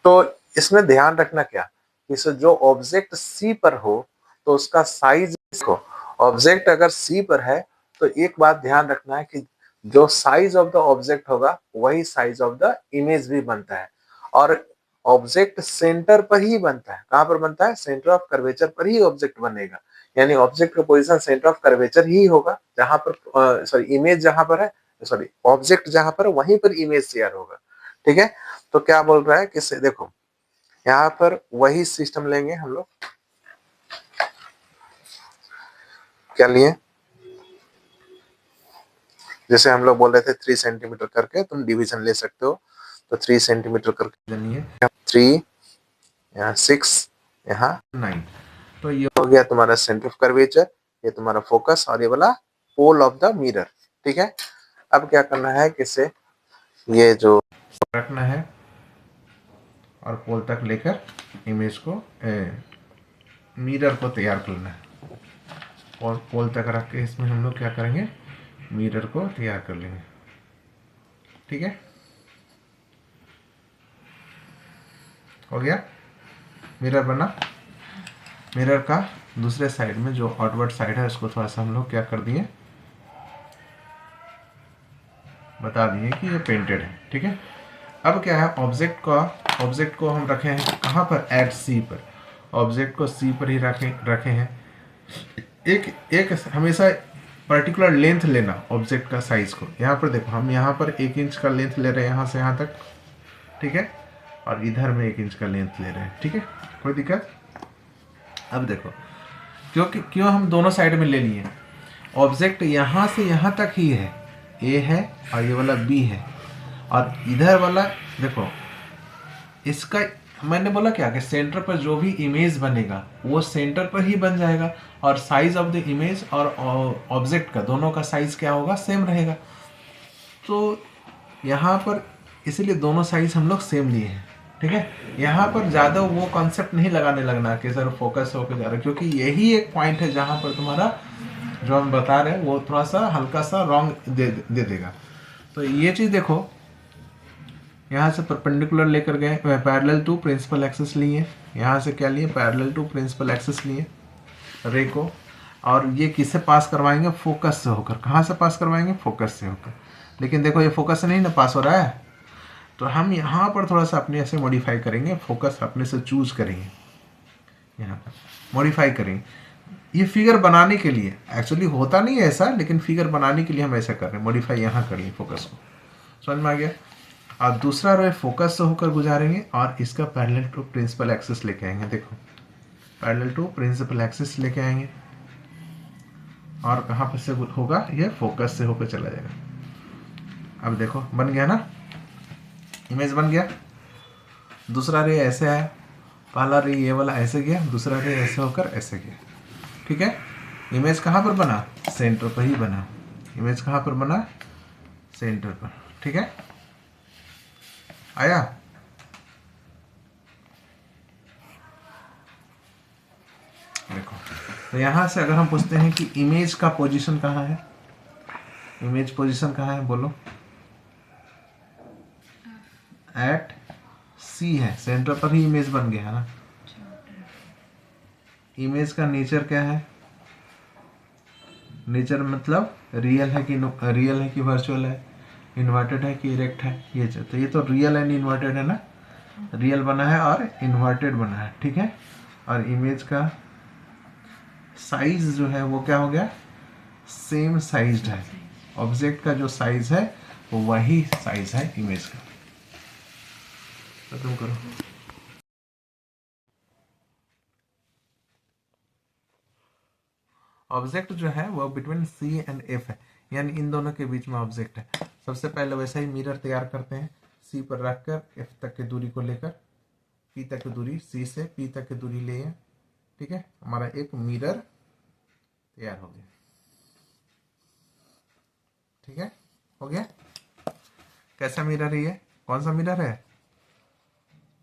तो इसमें ध्यान रखना क्या, इसे जो ऑब्जेक्ट सी पर हो तो उसका साइज को, ऑब्जेक्ट अगर सी पर है तो एक बात ध्यान रखना है कि जो साइज ऑफ द ऑब्जेक्ट होगा वही साइज ऑफ द इमेज भी बनता है, और ऑब्जेक्ट सेंटर पर ही बनता है, कहां पर बनता है, सेंटर ऑफ कर्वेचर पर ही ऑब्जेक्ट बनेगा, यानी ऑब्जेक्ट का पोजीशन सेंटर ऑफ कर्वेचर ही होगा, जहां पर सॉरी इमेज जहां पर है, सॉरी ऑब्जेक्ट जहां पर है वहीं पर इमेज तैयार होगा, ठीक है। तो क्या बोल रहा है कि देखो यहाँ पर वही सिस्टम लेंगे हम लोग, क्या लिए, जैसे हम लोग बोल रहे थे 3 सेंटीमीटर करके तुम डिवीजन ले सकते हो, तो 3 सेंटीमीटर करके जानिए, 3 यहाँ 6 यहाँ 9, तो ये हो गया तुम्हारा सेंटर ऑफ कर्वेचर, ये तुम्हारा फोकस, और ये वाला पोल ऑफ द मिरर, ठीक है। अब क्या करना है कि से ये जो रखना है और पोल तक लेकर इमेज को मिरर को तैयार करना है, और पोल तक रख के इसमें हम लोग क्या करेंगे, मिरर को तैयार कर लेंगे। ठीक है, हो गया, मिरर बना। मिरर का दूसरे साइड में जो आउटवर्ड साइड है उसको थोड़ा सा हम लोग क्या कर दिए, बता दिए कि ये पेंटेड है। ठीक है, अब क्या है, ऑब्जेक्ट को हम रखे हैं कहाँ पर, एट सी पर। ऑब्जेक्ट को सी पर ही रखे हैं। एक हमेशा पर्टिकुलर लेंथ लेना ऑब्जेक्ट का साइज को। यहाँ पर देखो, हम यहाँ पर 1 इंच का लेंथ ले रहे हैं यहाँ से यहाँ तक। ठीक है, और इधर में 1 इंच का लेंथ ले रहे हैं। ठीक है, कोई दिक्कत। अब देखो, क्यों हम दोनों साइड में ले लिए, ऑब्जेक्ट यहाँ से यहाँ तक ही है, ए है और ये वाला बी है, और इधर वाला देखो, इसका मैंने बोला क्या कि सेंटर पर जो भी इमेज बनेगा वो सेंटर पर ही बन जाएगा, और साइज ऑफ द इमेज और ऑब्जेक्ट का दोनों का साइज क्या होगा, सेम रहेगा। तो यहाँ पर इसीलिए दोनों साइज हम लोग सेम लिए हैं। ठीक है, यहाँ पर ज़्यादा वो कॉन्सेप्ट नहीं लगाने लगना कि सर फोकस होकर जा रहा है, क्योंकि यही एक पॉइंट है जहाँ पर तुम्हारा जो हम बता रहे हैं वो थोड़ा सा हल्का सा रॉन्ग दे देगा। तो ये चीज़ देखो, यहाँ से परपेंडिकुलर लेकर गए, पैरेलल टू प्रिंसिपल एक्सिस लिए, यहाँ से क्या लिए, पैरेलल टू प्रिंसिपल एक्सिस लिए रे को, और ये किससे पास करवाएंगे, फोकस से होकर। कहाँ से पास करवाएंगे, फोकस से होकर। लेकिन देखो ये फोकस से नहीं ना पास हो रहा है, तो हम यहाँ पर थोड़ा सा अपने ऐसे मॉडिफाई करेंगे, फोकस अपने से चूज करेंगे, यहाँ पर मॉडिफाई करेंगे। ये फिगर बनाने के लिए, एक्चुअली होता नहीं है ऐसा, लेकिन फिगर बनाने के लिए हम ऐसा कर रहे हैं, मॉडिफाई यहाँ करिए फोकस को। समझ में आ गया। और दूसरा रो फोकस से होकर गुजारेंगे और इसका पैरेलल टू प्रिंसिपल एक्सिस लेके आएंगे। देखो, पैरेलल टू प्रिंसिपल एक्सिस लेके आएंगे, और कहाँ पर से होगा, ये फोकस से होकर चला जाएगा। अब देखो बन गया ना, इमेज बन गया। दूसरा रे ऐसे आया, पहला रे ये वाला ऐसे गया, दूसरा रे ऐसे होकर ऐसे गया। ठीक है, इमेज कहाँ पर बना, सेंटर पर ही बना। इमेज कहाँ पर बना, सेंटर पर। ठीक है, आया। देखो, तो यहां से अगर हम पूछते हैं कि इमेज का पोजीशन कहाँ है, इमेज पोजीशन कहाँ है, बोलो। एट सी है, सेंटर पर ही इमेज बन गया है ना। इमेज का नेचर क्या है, नेचर मतलब रियल है कि वर्चुअल है, इन्वर्टेड है कि इरेक्ट है, ये तो ये तो रियल एंड इन्वर्टेड है ना, रियल बना है और इन्वर्टेड बना है। ठीक है, और इमेज का साइज जो है वो क्या हो गया, सेम साइज्ड है। ऑब्जेक्ट का जो साइज है वो वही साइज है इमेज का। खत्म करो। ऑब्जेक्ट जो है वो बिटवीन सी एंड एफ है, यानी इन दोनों के बीच में ऑब्जेक्ट है। सबसे पहले वैसा ही मिरर तैयार करते हैं, सी पर रखकर एफ तक की दूरी को लेकर पी तक की दूरी, सी से पी तक की दूरी ले। ठीक है, हमारा एक मिरर तैयार हो गया। ठीक है, हो गया। कैसा मिरर है ये, कौन सा मिरर है,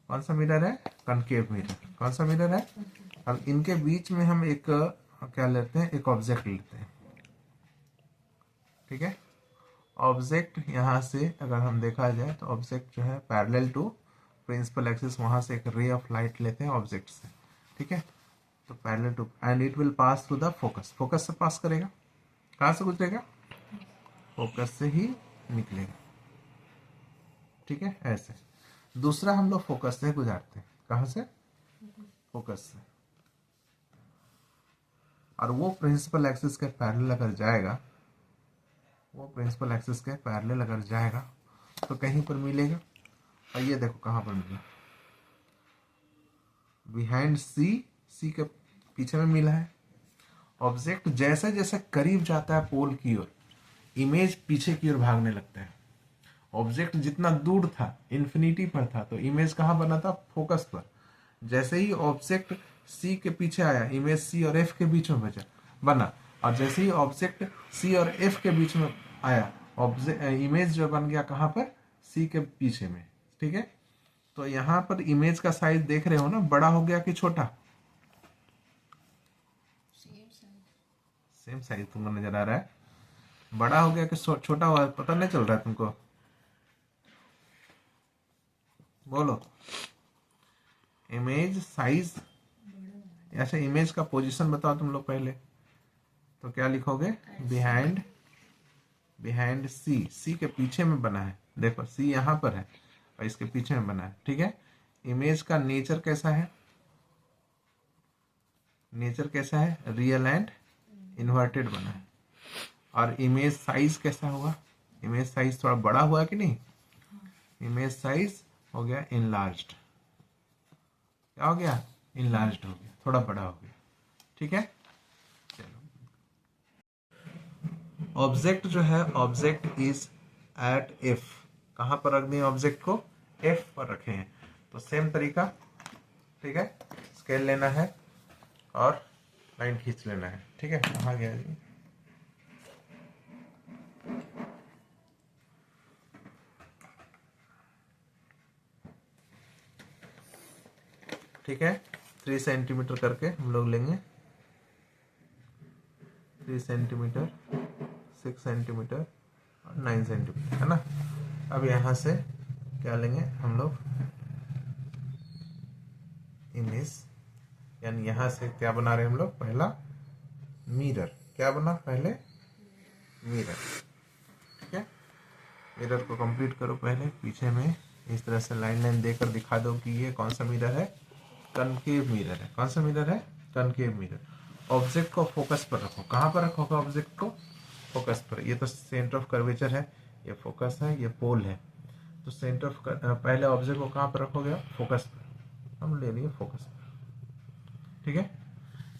कौन सा मिरर है, कनकेव मिरर। कौन सा मिरर है। अब इनके बीच में हम एक क्या लेते हैं, एक ऑब्जेक्ट लेते हैं। ठीक है, ऑब्जेक्ट यहाँ से अगर हम देखा जाए तो ऑब्जेक्ट जो है पैरेलल टू प्रिंसिपल एक्सिस, वहां से एक रे ऑफ लाइट लेते हैं ऑब्जेक्ट से। ठीक है, तो parallel to and it will pass through the focus, focus से पास करेगा। कहाँ से गुजरेगा, फोकस से ही निकलेगा। ठीक है, ऐसे। दूसरा हम लोग फोकस से गुजारते हैं, कहाँ से, फोकस से, और वो प्रिंसिपल एक्सिस के पैरेलल अगर जाएगा, वो प्रिंसिपल एक्सिस के पैरेलल अगर जाएगा तो कहीं पर मिलेगा। और ये देखो कहाँ पर मिला, बिहाइंड सी, सी के पीछे में मिला है। ऑब्जेक्ट जैसे जैसे करीब जाता है पोल की ओर, इमेज पीछे की ओर भागने लगता है। ऑब्जेक्ट जितना दूर था, इन्फिनिटी पर था, तो इमेज कहाँ बना था, फोकस पर। जैसे ही ऑब्जेक्ट सी के पीछे आया, इमेज सी और एफ के बीच में बना, और जैसे ही ऑब्जेक्ट सी और एफ के बीच में आया, इमेज जो बन गया कहाँ पर, सी के पीछे में। ठीक है, तो यहाँ पर इमेज का साइज देख रहे हो ना, बड़ा हो गया कि छोटा, सेम साइज तुमको नजर आ रहा है? बड़ा हो गया कि छोटा हुआ, पता नहीं चल रहा है तुमको? बोलो। इमेज साइज, अच्छा इमेज का पोजीशन बताओ तुम लोग पहले। तो क्या लिखोगे? बिहाइंड, बिहाइंड सी, सी के पीछे में बना है, देखो सी यहाँ पर है और इसके पीछे में बना है, ठीक है। इमेज का नेचर कैसा है? नेचर कैसा है? रियल एंड इन्वर्टेड बना है। और इमेज साइज कैसा हुआ? इमेज साइज थोड़ा बड़ा हुआ कि नहीं? इमेज साइज हो गया इनलार्ज्ड। क्या हो गया? इनलार्ज्ड हो गया, थोड़ा बड़ा हो गया, ठीक है। ऑब्जेक्ट जो है, ऑब्जेक्ट इज एट एफ, कहां पर रख दिए ऑब्जेक्ट को? एफ पर रखे हैं। तो सेम तरीका, ठीक है, स्केल लेना है और लाइन खींच लेना है, ठीक है। कहाँ गया जी? ठीक है, 3 सेंटीमीटर करके हम लोग लेंगे, 3 सेंटीमीटर, 6 सेंटीमीटर और 9 सेंटीमीटर, है ना। अब यहाँ से क्या लेंगे हम लोग? इमेज, यानी यहाँ से क्या बना रहे हैं हम लोग? पहला मिरर, क्या बना पहले? मिरर, ठीक है। मिरर को कंप्लीट करो पहले, पीछे में इस तरह से लाइन लाइन देकर दिखा दो कि ये कौन सा मिरर है? कनकेव मिरर है। कौन सा मिरर है? Concave mirror. ऑब्जेक्ट को फोकस पर रखो, कहाँ पर रखोगे ऑब्जेक्ट को? फोकस पर। ये तो सेंटर ऑफ कर्वेचर है, ये फोकस है, ये पोल है। तो सेंटर ऑफ, पहले ऑब्जेक्ट को कहाँ पर रखोगे? फोकस पर। हम ले लिए फोकस पर, ठीक है।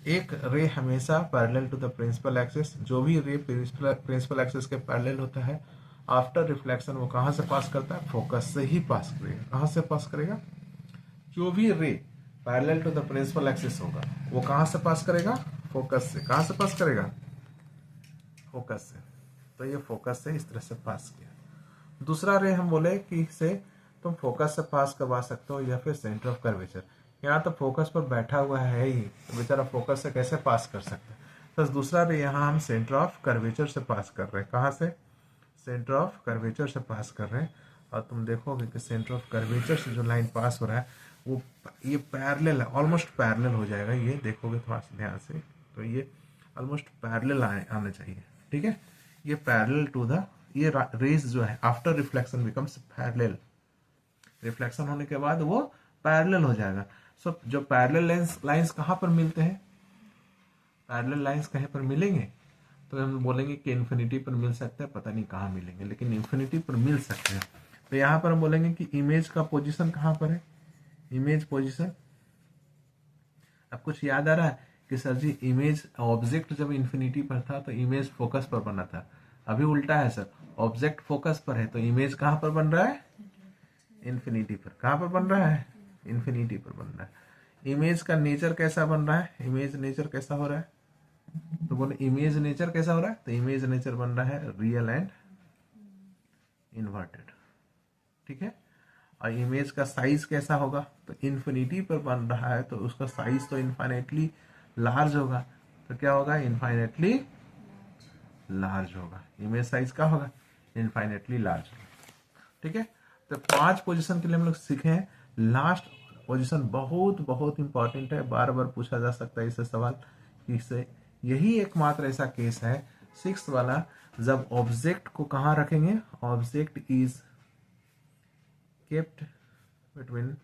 एक रे हमेशा parallel to the principal axis, जो भी रे प्रिंसिपल एक्सिस के पैरेलल होता है, आफ्टर रिफ्लेक्शन वो कहाँ से पास करता है? फोकस से ही पास करेगा। कहाँ से पास करेगा? जो भी ray parallel to the principal axis होगा वो कहाँ से पास करेगा? फोकस से। कहाँ से पास करेगा? फोकस से। तो ये फोकस से इस तरह से पास किया। दूसरा रे हम बोले कि इसे तुम फोकस से पास करवा सकते हो या फिर सेंटर ऑफ कर्वेचर। यहाँ तो फोकस पर बैठा हुआ है ही, तो बेचारा फोकस से कैसे पास कर सकता है? तो दूसरा रे यहाँ हम सेंटर ऑफ कर्वेचर से पास कर रहे हैं। कहाँ से? सेंटर ऑफ कर्वेचर से पास कर रहे हैं। और तुम देखोगे कि सेंटर ऑफ कर्वेचर से जो लाइन पास हो रहा है वो ये पैरेलल है, ऑलमोस्ट पैरेलल हो जाएगा। ये देखोगे थोड़ा सा ध्यान से, तो ये ऑलमोस्ट पैरेलल आना चाहिए, ठीक है। ये पैरेलल टू द, ये रेज जो है after reflection becomes parallel, reflection होने के बाद वो पैरेलल हो जाएगा। सो जो पैरेलल लाइंस कहाँ पर मिलते हैं? पैरेलल लाइंस कहीं पर मिलेंगे तो हम बोलेंगे कि इन्फिनिटी पर मिल सकते हैं, पता नहीं कहाँ मिलेंगे, लेकिन इन्फिनिटी पर मिल सकते हैं। तो यहाँ पर हम बोलेंगे कि इमेज का पोजीशन कहाँ पर है? इमेज पोजीशन, अब कुछ याद आ रहा है कि सर जी इमेज ऑब्जेक्ट जब इन्फिनिटी पर था तो इमेज फोकस पर बना था। अभी उल्टा है सर, ऑब्जेक्ट फोकस पर है तो इमेज कहाँ पर बन रहा है? इन्फिनिटी पर। कहाँ पर बन रहा है? इन्फिनिटी पर बन रहा है। इमेज का नेचर कैसा बन रहा है? इमेज नेचर कैसा हो रहा है? तो बोले इमेज नेचर कैसा हो रहा है? तो इमेज नेचर बन रहा है रियल एंड इन्वर्टेड, ठीक है। और इमेज का साइज कैसा होगा? तो इन्फिनिटी पर बन रहा है तो उसका साइज तो इनफाइनेटली लार्ज होगा। तो क्या होगा? इनफाइनेटली लार्ज होगा। इमेज साइज क्या होगा? इनफाइनेटली लार्ज होगा, ठीक है। तो 5 पोजीशन के लिए हम लोग सीखे हैं। लास्ट पोजीशन बहुत बहुत इंपॉर्टेंट है, बार बार पूछा जा सकता है इससे सवाल। इससे यही एकमात्र ऐसा केस है 6th वाला, जब ऑब्जेक्ट को कहाँ रखेंगे? Object is kept between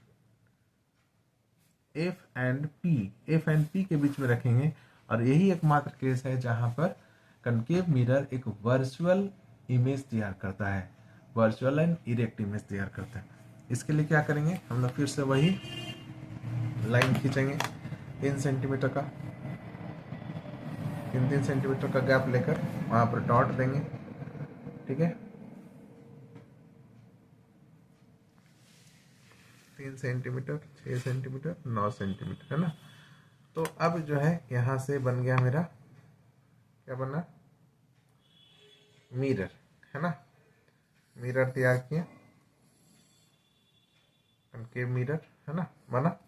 F and P, F and P के बीच में रखेंगे। और यही एकमात्र केस है जहां पर कनकेव मिरर एक वर्चुअल इमेज तैयार करता है, वर्चुअल एंड इरेक्ट इमेज तैयार करता है। इसके लिए क्या करेंगे हम लोग? फिर से वही लाइन खींचेंगे 3 सेंटीमीटर का, 3 सेंटीमीटर का गैप लेकर वहां पर डॉट देंगे, ठीक है। 3 सेंटीमीटर, 6 सेंटीमीटर, 9 सेंटीमीटर, है ना। तो अब जो है यहां से बन गया मेरा, क्या बना? मिरर, है ना। मिरर तैयार किया, कनकेव मिरर, है ना, बना।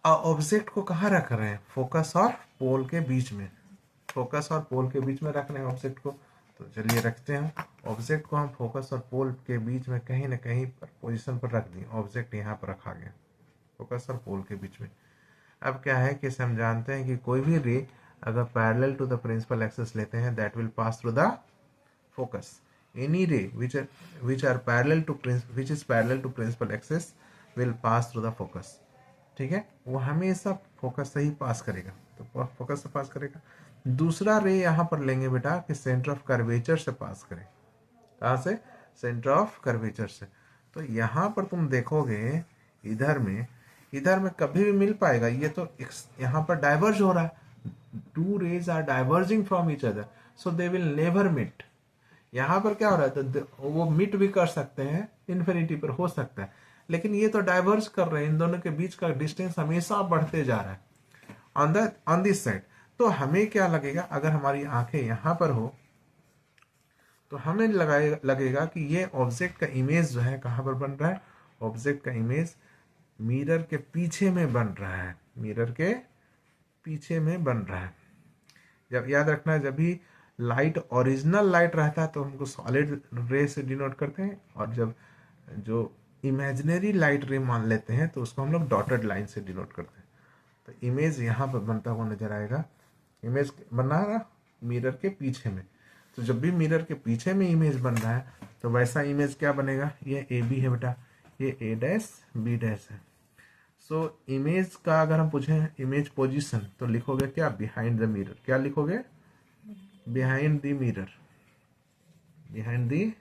ऑब्जेक्ट को कहाँ रख रहे हैं, फोकस और पोल के बीच में, फोकस और पोल के बीच में रख रहे हैं ऑब्जेक्ट को। तो चलिए रखते हैं ऑब्जेक्ट को, हम फोकस और पोल के बीच में कहीं ना कहीं पर पोजीशन पर रख दिए, ऑब्जेक्ट यहाँ पर रखा गया फोकस और पोल के बीच में। अब क्या है कि हम जानते हैं कि कोई भी रे अगर parallel to the principal axis लेते हैं that will pass through the focus. Any ray which are parallel to which is parallel to principal axis will pass through the focus. ठीक है, वो हमेशा फोकस से ही पास करेगा, तो फोकस से पास करेगा। दूसरा रे यहाँ पर लेंगे बेटा कि सेंटर ऑफ कर्वेचर से पास करें। कहाँ से, सेंटर ऑफ कर्वेचर से। तो यहाँ पर तुम देखोगे इधर में कभी भी मिल पाएगा, ये तो यहाँ पर डाइवर्ज हो रहा है, two rays are diverging from each other so they will never meet. यहाँ पर क्या हो रहा है, तो वो मीट भी कर सकते हैं, इन्फिनिटी पर हो सकता है, लेकिन ये तो डाइवर्ज कर रहे हैं, इन दोनों के बीच का डिस्टेंस हमेशा बढ़ते जा रहा है ऑन दिस साइड। तो हमें क्या लगेगा, अगर हमारी आंखें यहाँ पर हो तो हमें लगेगा कि ये ऑब्जेक्ट का इमेज जो है कहाँ पर बन रहा है, ऑब्जेक्ट का इमेज मिरर के पीछे में बन रहा है, मिरर के पीछे में बन रहा है। जब याद रखना है, जब भी लाइट ओरिजिनल लाइट रहता है तो हमको सॉलिड रे से डिनोट करते हैं, और जब जो इमेजिनरी लाइट रे मान लेते हैं तो उसको हम लोग डॉटेड लाइन से डिनोट करते हैं। तो इमेज यहाँ पर बनता हुआ नजर आएगा, इमेज बना रहा मिरर के पीछे में। तो जब भी मिरर के पीछे में इमेज बन रहा है तो वैसा इमेज क्या बनेगा, ये ए बी है बेटा, ये ए डैश बी डैश है। सो इमेज का अगर हम पूछें इमेज पोजीशन तो लिखोगे क्या, बिहाइंड द मिरर। क्या लिखोगे, behind the mirror, behind the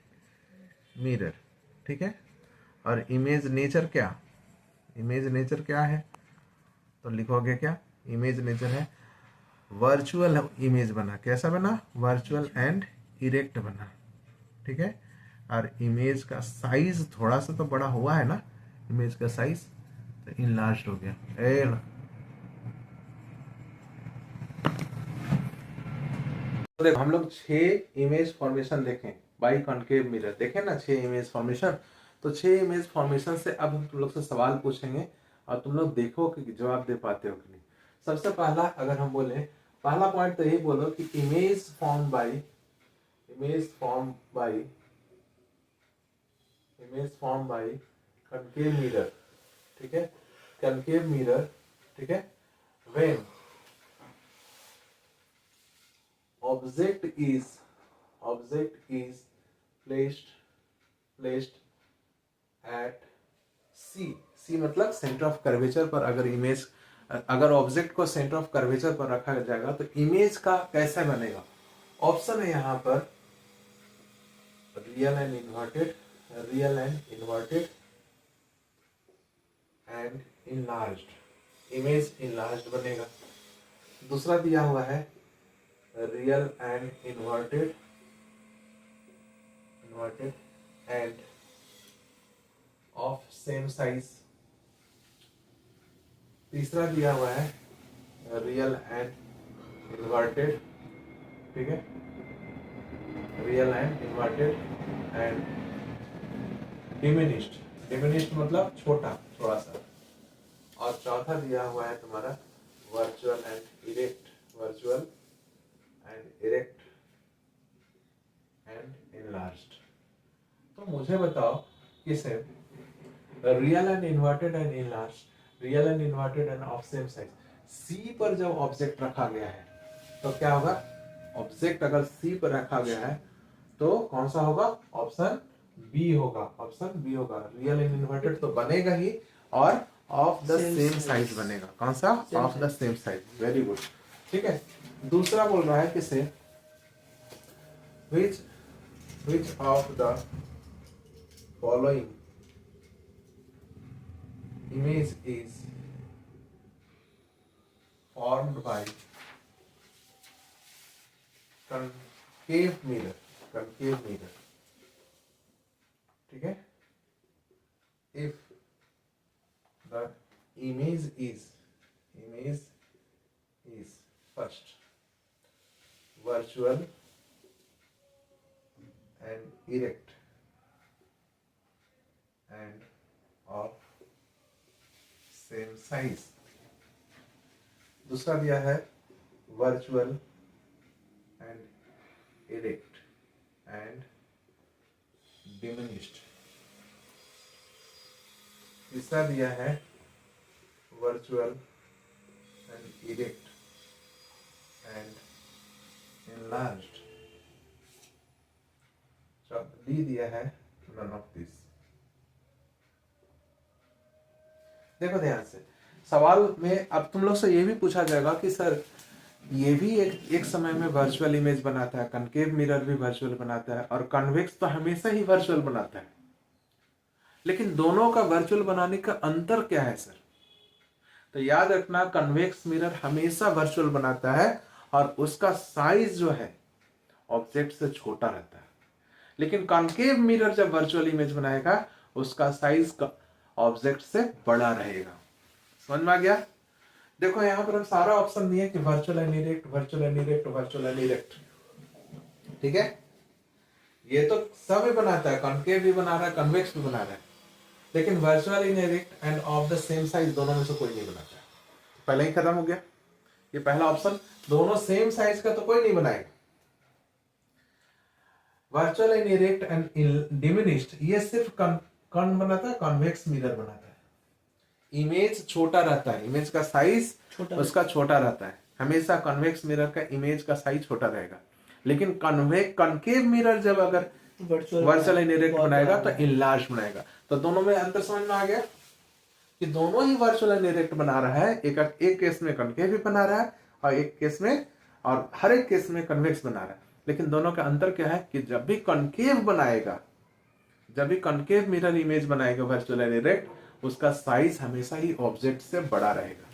mirror. ठीक है, और इमेज नेचर क्या, इमेज नेचर क्या है, तो लिखोगे क्या, इमेज नेचर है वर्चुअल इमेज बना। कैसा बना, वर्चुअल एंड इरेक्ट बना। ठीक है, और इमेज का साइज थोड़ा सा तो बड़ा हुआ है ना, इमेज का साइज तो इनलार्ज हो गया। तो देखो हम लोग 6 इमेज फॉर्मेशन देखें बाई कॉनकेव मिरर, देखें ना 6 इमेज फॉर्मेशन। तो 6 इमेज फॉर्मेशन से अब हम तुम लोग से सवाल पूछेंगे और तुम लोग देखो कि जवाब दे पाते हो कि नहीं। सबसे पहला अगर हम बोले, पहला पॉइंट तो यही बोलो कि image form by, image form by, image form by concave mirror. ठीक है, कॉनकेव मिरर। ठीक है, when object is placed at C मतलब सेंटर ऑफ कर्वेचर पर। अगर इमेज, अगर ऑब्जेक्ट को सेंटर ऑफ कर्वेचर पर रखा जाएगा तो इमेज का कैसे बनेगा। ऑप्शन है यहाँ पर real and inverted, real and inverted and enlarged, image enlarged बनेगा। दूसरा दिया हुआ है real and inverted, inverted and of same size. तीसरा दिया हुआ है रियल एंड इन्वर्टेड। ठीक है, real and inverted and diminished, diminished मतलब छोटा, थोड़ा सा। और चौथा दिया हुआ है तुम्हारा virtual and erect, virtual and erect and enlarged. तो मुझे बताओ कि से real and inverted and enlarged, real and inverted and of same size, C पर जब ऑब्जेक्ट रखा गया है तो क्या होगा, ऑब्जेक्ट अगर सी पर रखा गया है तो कौन सा होगा, ऑप्शन बी होगा, ऑप्शन बी होगा। रियल एंड इन्वर्टेड तो बनेगा ही, और ऑफ द सेम साइज बनेगा। कौन सा, of the same size. Very good. ठीक है, दूसरा बोल रहा है किसे, which of the following image is formed by concave mirror, concave mirror। ठीक है, if the image is first virtual and erect and of same size, दूसरा दिया है virtual and erect and diminished. तीसरा दिया है virtual and erect and enlarged। D दिया है none of this। देखो ध्यान से, सवाल में अब तुम लोग से ये भी पूछा जाएगा कि सर ये भी एक समय में वर्चुअल इमेज बनाता है, कनकेव मिरर भी वर्चुअल बनाता है, और कन्वेक्स तो हमेशा ही वर्चुअल बनाता है, लेकिन दोनों का वर्चुअल बनाने का अंतर क्या है सर? तो याद रखना, कन्वेक्स मिरर हमेशा वर्चुअल बनाता है और उसका साइज जो है ऑब्जेक्ट से छोटा रहता है, लेकिन कॉन्केव मिरर जब वर्चुअल इमेज बनाएगा उसका साइज ऑब्जेक्ट से बड़ा रहेगा। समझ में आ गया? देखो यहां पर हम सारा ऑप्शन दिए कि virtual and erect, virtual and erect, virtual and erect, ठीक है। ये तो सब ही बनाता है, कॉन्केव भी बना रहा है, कन्वेक्स भी बना रहा है, लेकिन virtual in erect end of the same size दोनों में से कोई नहीं बनाता है। पहले ही खत्म हो गया ये पहला ऑप्शन, दोनों सेम साइज का तो कोई नहीं बनाएगा। Virtual and erect and diminished ये सिर्फ कौन बनाता है? कॉन्वेक्स मिरर बनाता है। इमेज छोटा रहता है, इमेज का साइज उसका छोटा रहता है, हमेशा कॉन्वेक्स मिरर का इमेज का साइज छोटा रहेगा, लेकिन कॉन्केव मिरर जब अगर वर्चुअल एंड इरेक्ट बनाएगा तो इनलार्ज बनाएगा। तो दोनों में अंतर समझ में आ गया कि दोनों ही वर्चुअल एंड इरेक्ट बना रहा है, एक केस में कॉन्केव भी बना रहा है और एक केस में, और हर एक केस में कन्वेक्स बना रहा है, लेकिन दोनों का अंतर क्या है कि जब भी कॉन्केव बनाएगा, जब भी कॉन्केव मिरर इमेज बनाएगा वर्चुअल एंड इरेक्ट, उसका साइज हमेशा ही ऑब्जेक्ट से बड़ा रहेगा।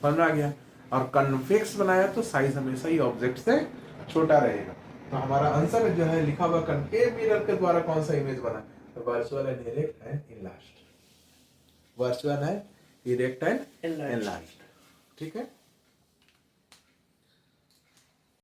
समझ में आ गया? और कन्वेक्स बनाया तो साइज हमेशा ही ऑब्जेक्ट से छोटा रहेगा। तो हमारा आंसर जो है लिखा हुआ कॉन्केव मिरर के द्वारा कौन सा इमेज बना? तो virtual and erect and enlarged, virtual and erect and enlarged, ठीक है।